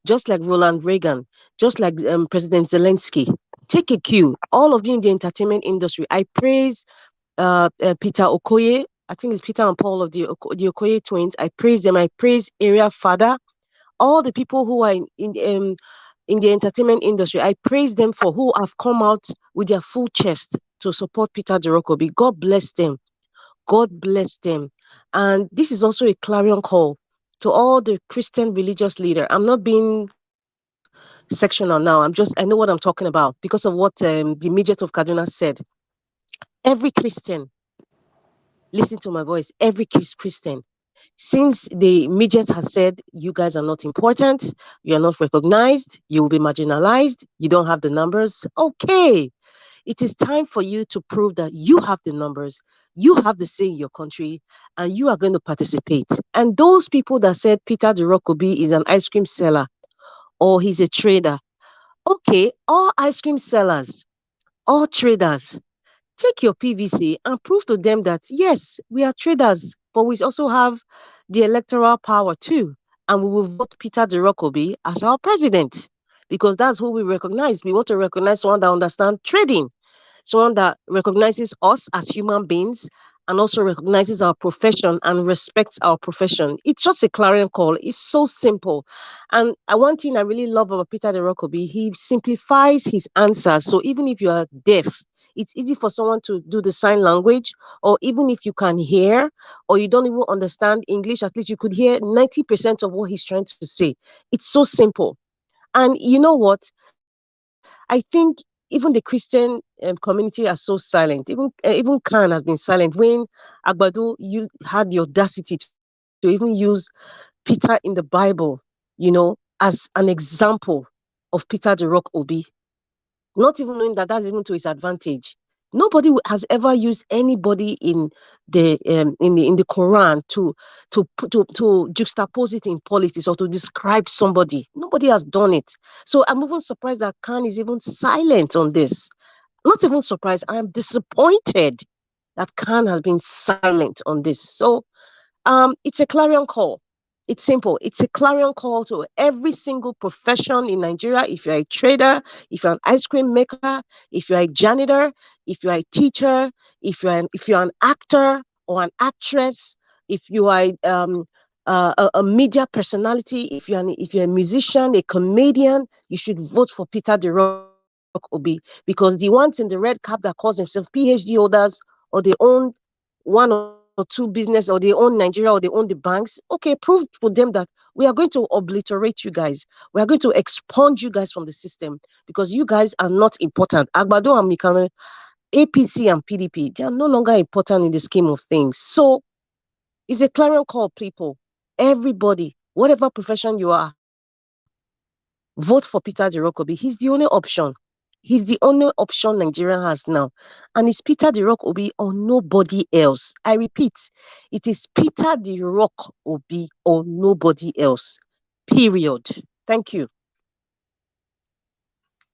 Just like Ronald Reagan, just like President Zelensky. Take a cue. All of you in the entertainment industry, I praise Peter Okoye. I think it's Peter and Paul of the Okoye twins. I praise them. I praise Area Father. All the people who are in the entertainment industry, I praise them for who have come out with their full chest to support Peter the Rock Obi. God bless them. God bless them. And this is also a clarion call to all the Christian religious leader. I'm not being sectional now. I know what I'm talking about because of what the midget of Kaduna said. Every Christian, listen to my voice, every Christian, since the midget has said you guys are not important, you are not recognized, you will be marginalized, you don't have the numbers, okay. It is time for you to prove that you have the numbers, you have the say in your country, and you are going to participate. And those people that said Peter the Rock Obi is an ice cream seller or he's a trader, okay, all ice cream sellers, all traders, take your PVC and prove to them that, yes, we are traders, but we also have the electoral power too. And we will vote Peter the Rock Obi as our president because that's who we recognize. We want to recognize someone that understands trading, someone that recognizes us as human beings and also recognizes our profession and respects our profession. It's just a clarion call. It's so simple. And one thing I really love about Peter the Rock Obi, he simplifies his answers. So even if you are deaf, it's easy for someone to do the sign language, or even if you can hear or you don't even understand English, at least you could hear 90% of what he's trying to say. It's so simple. And you know what? I think even the Christian community are so silent. Even Khan has been silent when Agbado you had the audacity to even use Peter in the Bible, as an example of Peter the Rock Obi, not even knowing that that's even to his advantage. Nobody has ever used anybody in the Quran to juxtapose it in politics or to describe somebody. Nobody has done it. So I'm even surprised that Khan is even silent on this. Not even surprised. I am disappointed that Khan has been silent on this. So it's a clarion call. It's simple. It's a clarion call to every single profession in Nigeria. If you're a trader, if you're an ice cream maker, if you're a janitor, if you're a teacher, if you're an actor or an actress, if you are a media personality, if you're a musician, a comedian, you should vote for Peter the Rock Obi, because the ones in the red cap that calls themselves PhD holders, or they own one or two business, or they own Nigeria, or they own the banks, okay, prove to them that we are going to obliterate you guys. We are going to expunge you guys from the system because you guys are not important. Agbado and Mikano, APC and PDP, they are no longer important in the scheme of things. So it's a clarion call, people. Everybody, whatever profession you are, vote for Peter the Rock Obi. He's the only option. He's the only option Nigeria has now. And it's Peter the Rock Obi or nobody else. I repeat, it is Peter the Rock Obi or nobody else. Period. Thank you.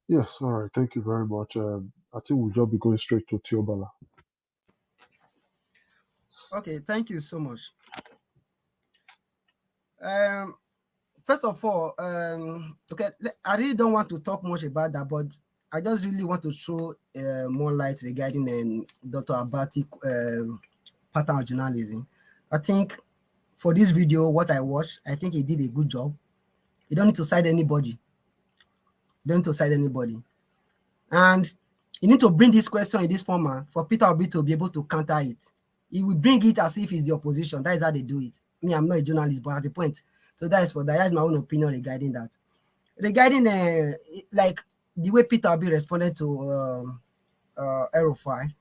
Yes, all right. Thank you very much. I think we'll just be going straight to Tiobala. Okay, thank you so much. First of all, okay, I really don't want to talk much about that, but I just really want to throw more light regarding Dr. Abati pattern of journalism. I think for this video, what I watched, I think he did a good job. You don't need to cite anybody. You don't need to cite anybody. And you need to bring this question in this format for Peter Obi to be able to counter it. He will bring it as if he's the opposition. That is how they do it. Me, I'm not a journalist, but at the point. So that is for that. That's my own opinion regarding that. Regarding like the way Peter Obi responded to El-Rufai,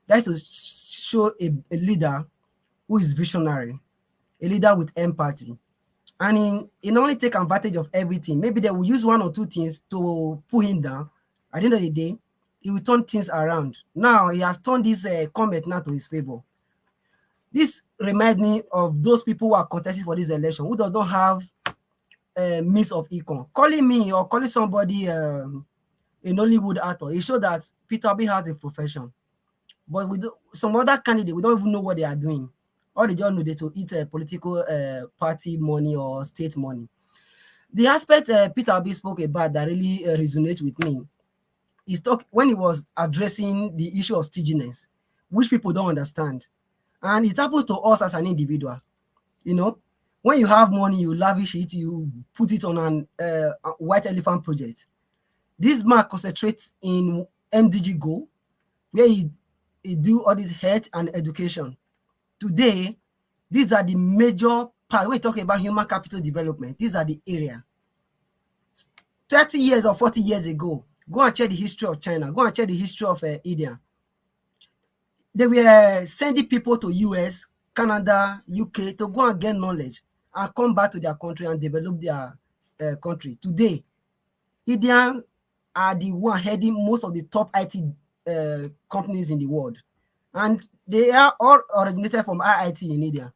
that's to show a leader who is visionary, a leader with empathy. And he not only take advantage of everything, maybe they will use one or two things to pull him down. At the end of the day, he will turn things around. Now he has turned this comment now to his favor. This reminds me of those people who are contesting for this election who does not have means of income. Calling me or calling somebody a Nollywood actor, it shows that Peter Obi has a profession. But with some other candidate, we don't even know what they are doing. All they just know they to eat political party money or state money. The aspect Peter Obi spoke about that really resonates with me is when he was addressing the issue of stinginess, which people don't understand. And it happens to us as an individual. You know, when you have money, you lavish it, you put it on an white elephant project. This man concentrates in MDG Go, where he do all this health and education. Today, these are the major part. When we talk about human capital development, these are the area. 30 years or 40 years ago, go and check the history of China. Go and check the history of India. They were sending people to US, Canada, UK to go and get knowledge and come back to their country and develop their country. Today, Indians are the one heading most of the top IT companies in the world. And they are all originated from IIT in India.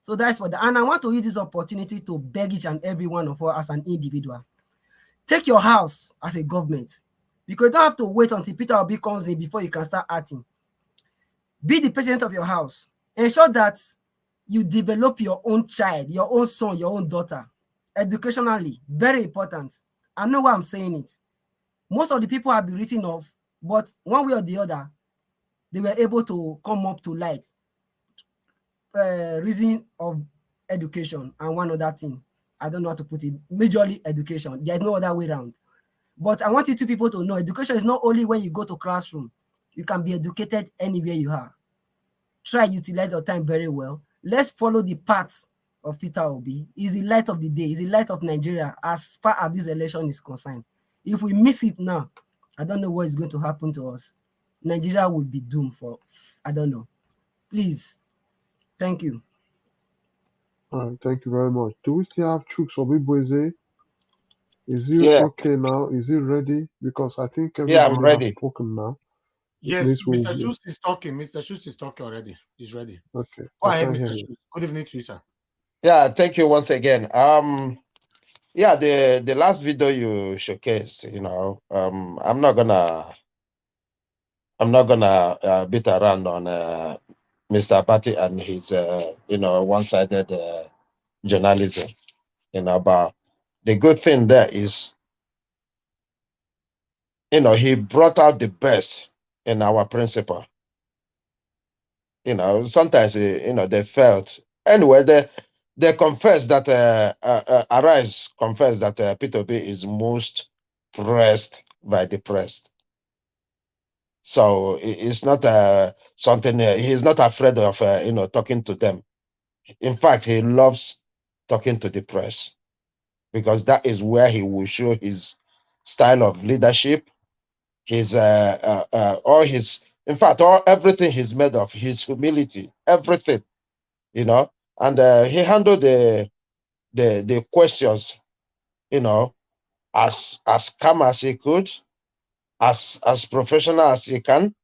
So that's what, and I want to use this opportunity to beg each and every one of us as an individual. Take your house as a government, because you don't have to wait until Peter Obi comes in before you can start acting. Be the president of your house. Ensure that you develop your own child, your own son, your own daughter, educationally. Very important. I know why I'm saying it. Most of the people have been written off, but one way or the other, they were able to come up to light. Reason of education and one other thing. I don't know how to put it. Majorly education. There's no other way around. But I want you two people to know education is not only when you go to classroom. You can be educated anywhere you are. Try utilize your time very well. Let's follow the path of Peter Obi. He's the light of the day. He's the light of Nigeria as far as this election is concerned. If we miss it now, I don't know what is going to happen to us. Nigeria will be doomed for, I don't know. Please. Thank you. All right, thank you very much. Do we still have Chooks Obibueze? Is he okay now? Is he ready? Because I think everybody has spoken now. Yes, Mr. Schultz is talking. Mr. Schultz is talking already. He's ready. Okay. Go ahead, Mr. Schultz. Good evening to you, sir. Yeah, thank you once again. Yeah, the last video you showcased, you know, I'm not gonna beat around on Mr. Abati and his you know, one-sided journalism. But the good thing there is, he brought out the best in our principal. Sometimes they felt anyway. They confess that Arise confessed that Peter Obi is most pressed by the press. So it's not something. He's not afraid of talking to them. In fact, he loves talking to the press because that is where he will show his style of leadership, his all his, in fact, everything he's made of, his humility, everything, and he handled the questions, as calm as he could, as professional as he can,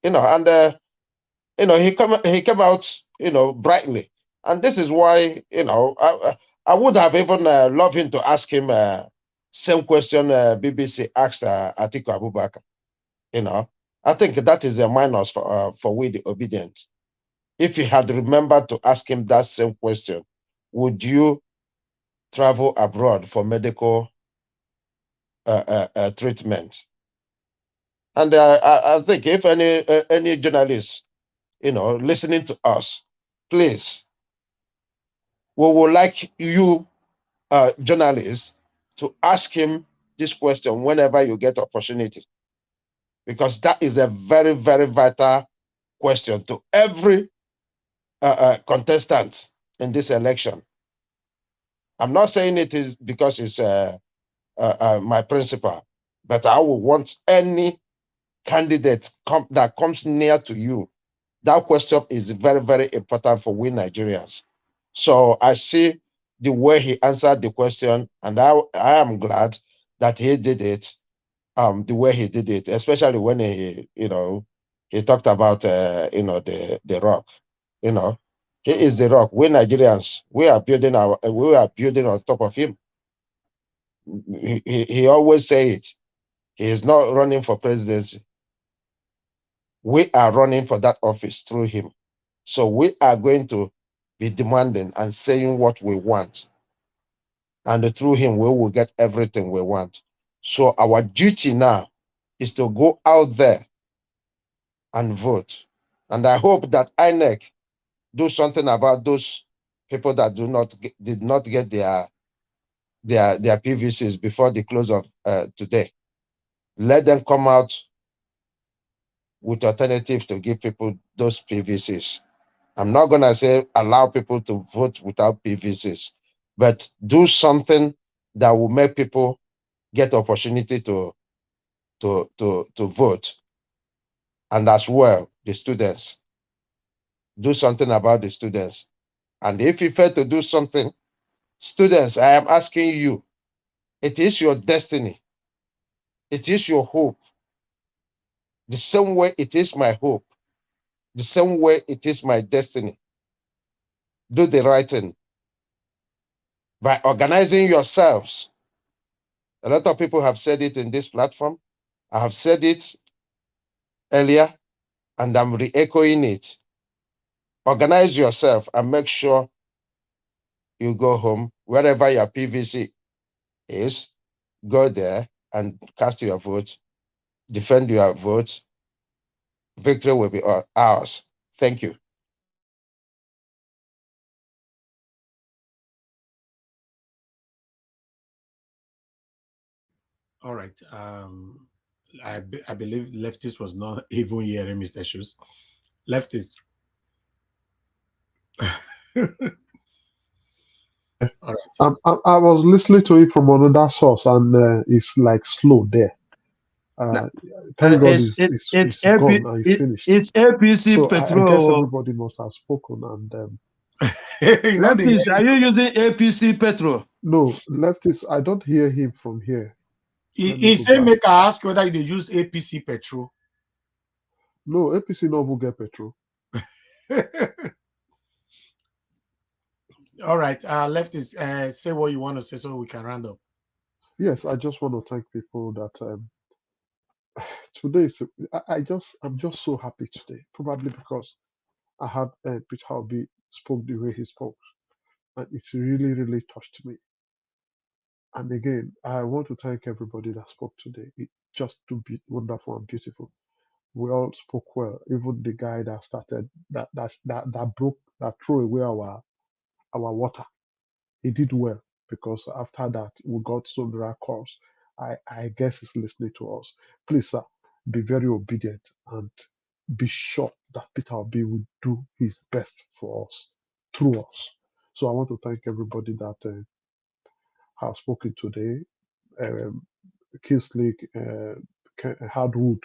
and he came out, brightly, and this is why, I would have even loved him to ask him same question BBC asked Atiku Abubakar. I think that is a minus for we the obedient. If he had remembered to ask him that same question, would you travel abroad for medical treatment? And I think if any journalist, listening to us, please, we would like you, journalists, to ask him this question whenever you get opportunity, because that is a very, very vital question to every contestant in this election. I'm not saying it is because it's my principal, but I will want any candidate that comes near to you. That question is very, very important for we Nigerians. So I see the way he answered the question, and I am glad that he did it the way he did it, especially when he talked about the rock. He is the rock. We Nigerians, we are building on top of him. He always say it. He is not running for presidency. We are running for that office through him. So we are going to be demanding and saying what we want. And through him, we will get everything we want. So our duty now is to go out there and vote. And I hope that INEC do something about those people that did not get their PVCs before the close of today. Let them come out with alternatives to give people those PVCs. I'm not going to say allow people to vote without PVCs, but do something that will make people get opportunity to vote. And as well, the students. Do something about the students. And if you fail to do something, students, I am asking you, it is your destiny. It is your hope. The same way it is my hope. The same way it is my destiny. Do the right thing. By organizing yourselves. A lot of people have said it in this platform. I have said it earlier, and I'm re-echoing it. Organize yourself and make sure you go home, wherever your PVC is, go there and cast your vote, defend your vote. Victory will be ours. Thank you. All right. I believe leftist was not even hearing Mr. Shoes. Leftist. All right. I was listening to it from another source, and it's like slow there. Thank God it's gone and it's finished. It's APC So I guess petrol. everybody must have spoken. And Leftist, are you using APC petrol? no, leftists, I don't hear him from here. He said, make I ask whether they use APC petrol. No, APC no will get petrol. All right, leftists, say what you want to say so we can round up. Yes, I just want to thank people that today I'm just so happy today. Probably because I had Peter Obi spoke the way he spoke. And it's really, really touched me. And again, I want to thank everybody that spoke today. It just to be wonderful and beautiful. We all spoke well. Even the guy that started that broke that threw away our water. He did well because after that we got so many calls. I guess he's listening to us. Please, sir, be very obedient and be sure that Peter Obi will do his best for us through us. So I want to thank everybody that have spoken today. Um, Kingsley Hardwood.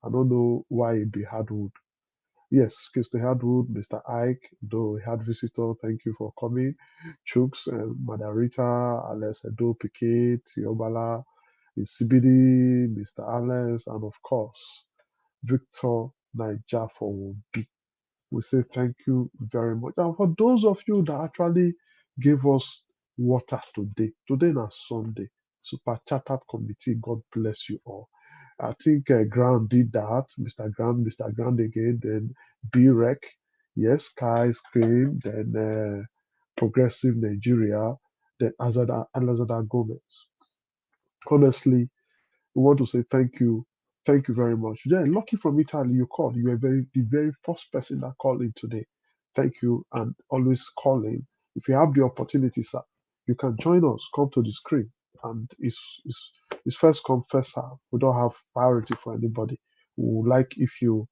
I don't know why it be Hardwood. Yes, Kingsley Hardwood, Mr. Ike, though we had visitor, thank you for coming. Chooks, Madarita, Alex Edo, Piquet, Yobala, CBD, Mr. Alex, and of course, Victor Niger for Obi. We say thank you very much. And for those of you that actually gave us water today na Sunday, Super Chartered Committee, God bless you all. I think Grant did that, Mr. Grant again, then B-Rec, yes, Sky Screen, then Progressive Nigeria, then Alazada Gomez. Honestly, we want to say thank you. Thank you very much. Yeah, lucky from Italy, you called. You were the very first person that called in today. Thank you, and always call in. If you have the opportunity, sir, you can join us. Come to the screen, and it's first come first serve. We don't have priority for anybody. We would like if you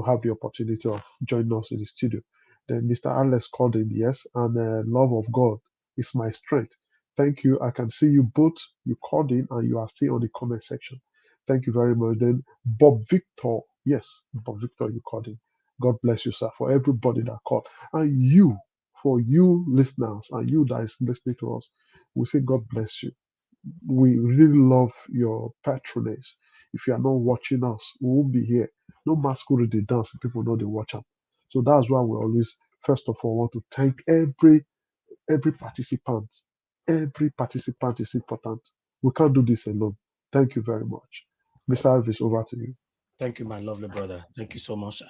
have the opportunity of joining us in the studio. Then Mr. Alex called in, yes, and love of God is my strength. Thank you. I can see you both. You called in and you are still on the comment section. Thank you very much. Then Bob Victor. Yes, Bob Victor, you called in. God bless you, sir, for everybody that called. And you, for you listeners, and you that is listening to us, we say God bless you. We really love your patronage. If you are not watching us, we won't be here. No masquerade they dance, people know they watch them. So that's why we always, first of all, want to thank every participant. Every participant is important. We can't do this alone. Thank you very much. Mr. Alvis, over to you. Thank you, my lovely brother. Thank you so much.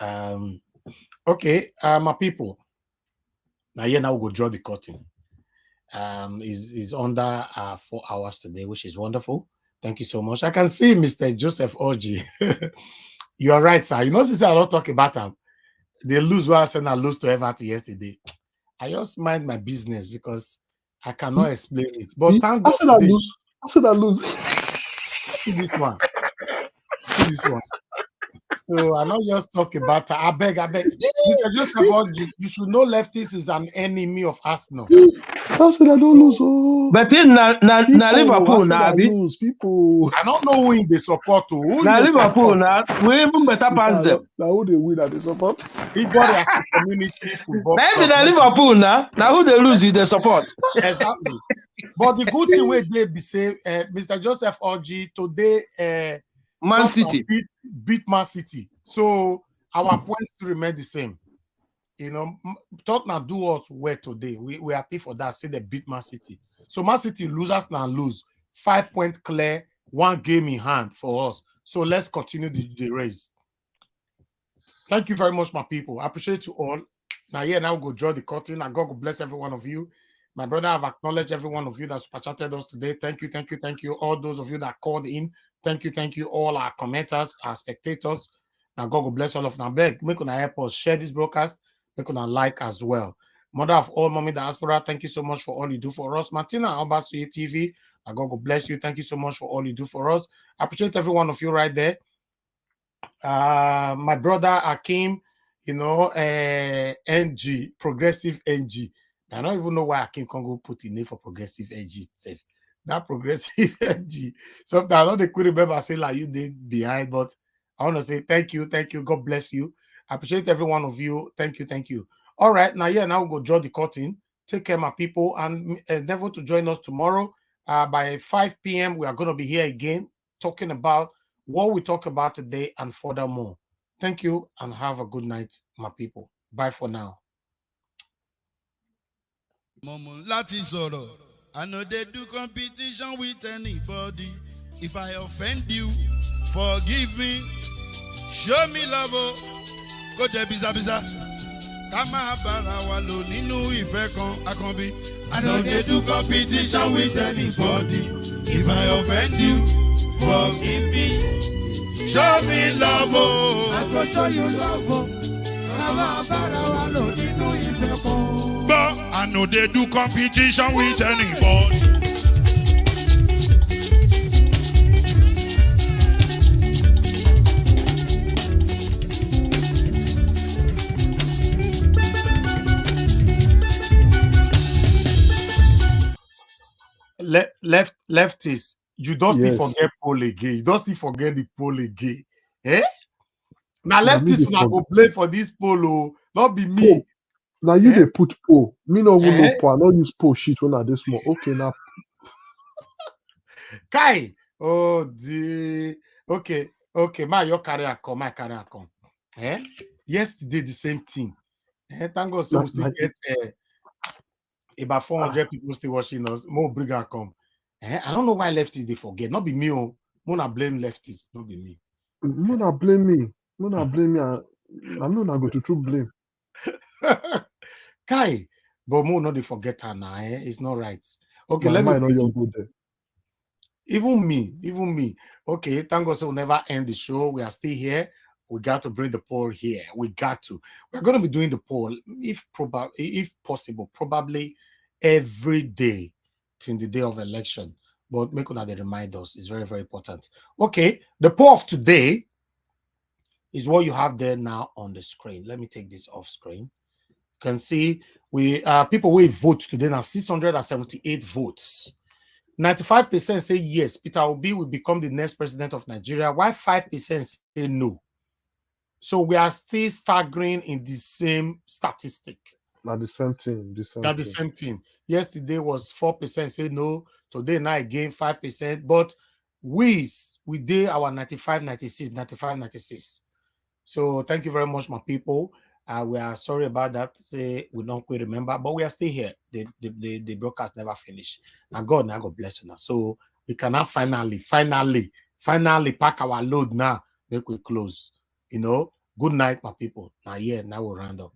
Okay, my people. Now here now we'll go draw the curtain. Is under 4 hours today, which is wonderful. Thank you so much. I can see Mr. Joseph Orji. You are right, sir. You know, since I don't talk about them, they lose what I said I lose to Everton yesterday. I just mind my business because I cannot explain it. But thank God. I said I lose. See this one. See this one. So I not just talk about I beg. Mr. Joseph Orji, you should know leftists is an enemy of Arsenal. I said I don't lose. Oh. But in na Liverpool now, people. I don't know who they support to. Who na Liverpool now, we even better pass them. Now who they win at the support? He got a community football. Maybe na Liverpool now. Now who they lose is the support. Exactly. But the good thing where they be say, Mr. Joseph Orji today, Man City beat Man City. So our points remain the same. You know, Tottenham do us well today. We happy for that. Say they beat Man City. So Man City losers now lose. 5 points clear, 1 game in hand for us. So let's continue the race. Thank you very much, my people. I appreciate you all. Now we'll go draw the curtain, and God will bless every one of you. My brother, I've acknowledged every one of you that super chatted us today. Thank you. All those of you that called in. Thank you. All our commenters, our spectators. Now God will bless all of them. Beg, make una help us share this broadcast. Make una like as well. Mother of all, Mommy Diaspora, thank you so much for all you do for us. Martina Albasuye TV, God will bless you. Thank you so much for all you do for us. I appreciate every one of you right there. My brother Akim, NG, Progressive NG. I don't even know why Akim Congo put in name for Progressive NG itself. That Progressive NG. Sometimes I don't quite remember saying like you did behind, but I want to say thank you. God bless you. I appreciate every one of you. Thank you. All right, now we'll go draw the curtain. Take care, my people, and endeavor to join us tomorrow by 5 p.m. We are going to be here again talking about what we talk about today and furthermore. Thank you and have a good night, my people. Bye for now. I know they do competition with anybody. If I offend you, forgive me. Show me love. Go there, biza. ká máa bára wa lò nínú ìfẹ́ kan Akànbí. I no dey do competition with anybody. If I offend you, forgive me. Show me love, oh. I go show you love, oh. Ká máa bára wa lò nínú ìfẹ́ kan. But I no dey do competition with anybody. Leftists, you don't still forget poll again. You don't still forget the poll again. Eh? Now leftists will go play for this poll, not be me. Poll. Now you they put poll. Me no will no poll. Not use poll sheet when I this small. Okay now. Kai. Oh dear. Okay. My your career come. My career come. Eh? Yesterday the same thing. Eh? Thank God so we still get about 400 people still watching us. More brigand come. I don't know why leftists they forget. Not be me. Oh, Mona blame leftists. Not be me. Mona blame me. Mona blame me. I'm not going to true blame. Kai, but Mo not they forget her now. It's not right. Okay, My let me. know you're good there. Even me. Okay, thank God so we'll never end the show. We are still here. We got to bring the poll here. We got to. We're going to be doing the poll, if possible, probably every day till the day of election. But make sure that they remind us. It's very, very important. Okay, the poll of today is what you have there now on the screen. Let me take this off screen. You can see people will vote today now. 678 votes. 95% say yes, Peter Obi will become the next president of Nigeria, while 5% say no. So we are still staggering in the same statistic. Not the same thing. The same thing. Yesterday was 4% say no. Today now again 5%. But we did our 95-96. So thank you very much, my people. We are sorry about that. Say we don't quite remember, but we are still here. The broadcast never finished. Now God bless you now. So we can now finally pack our load now. Make we close. You know, good night, my people. Now we'll round up.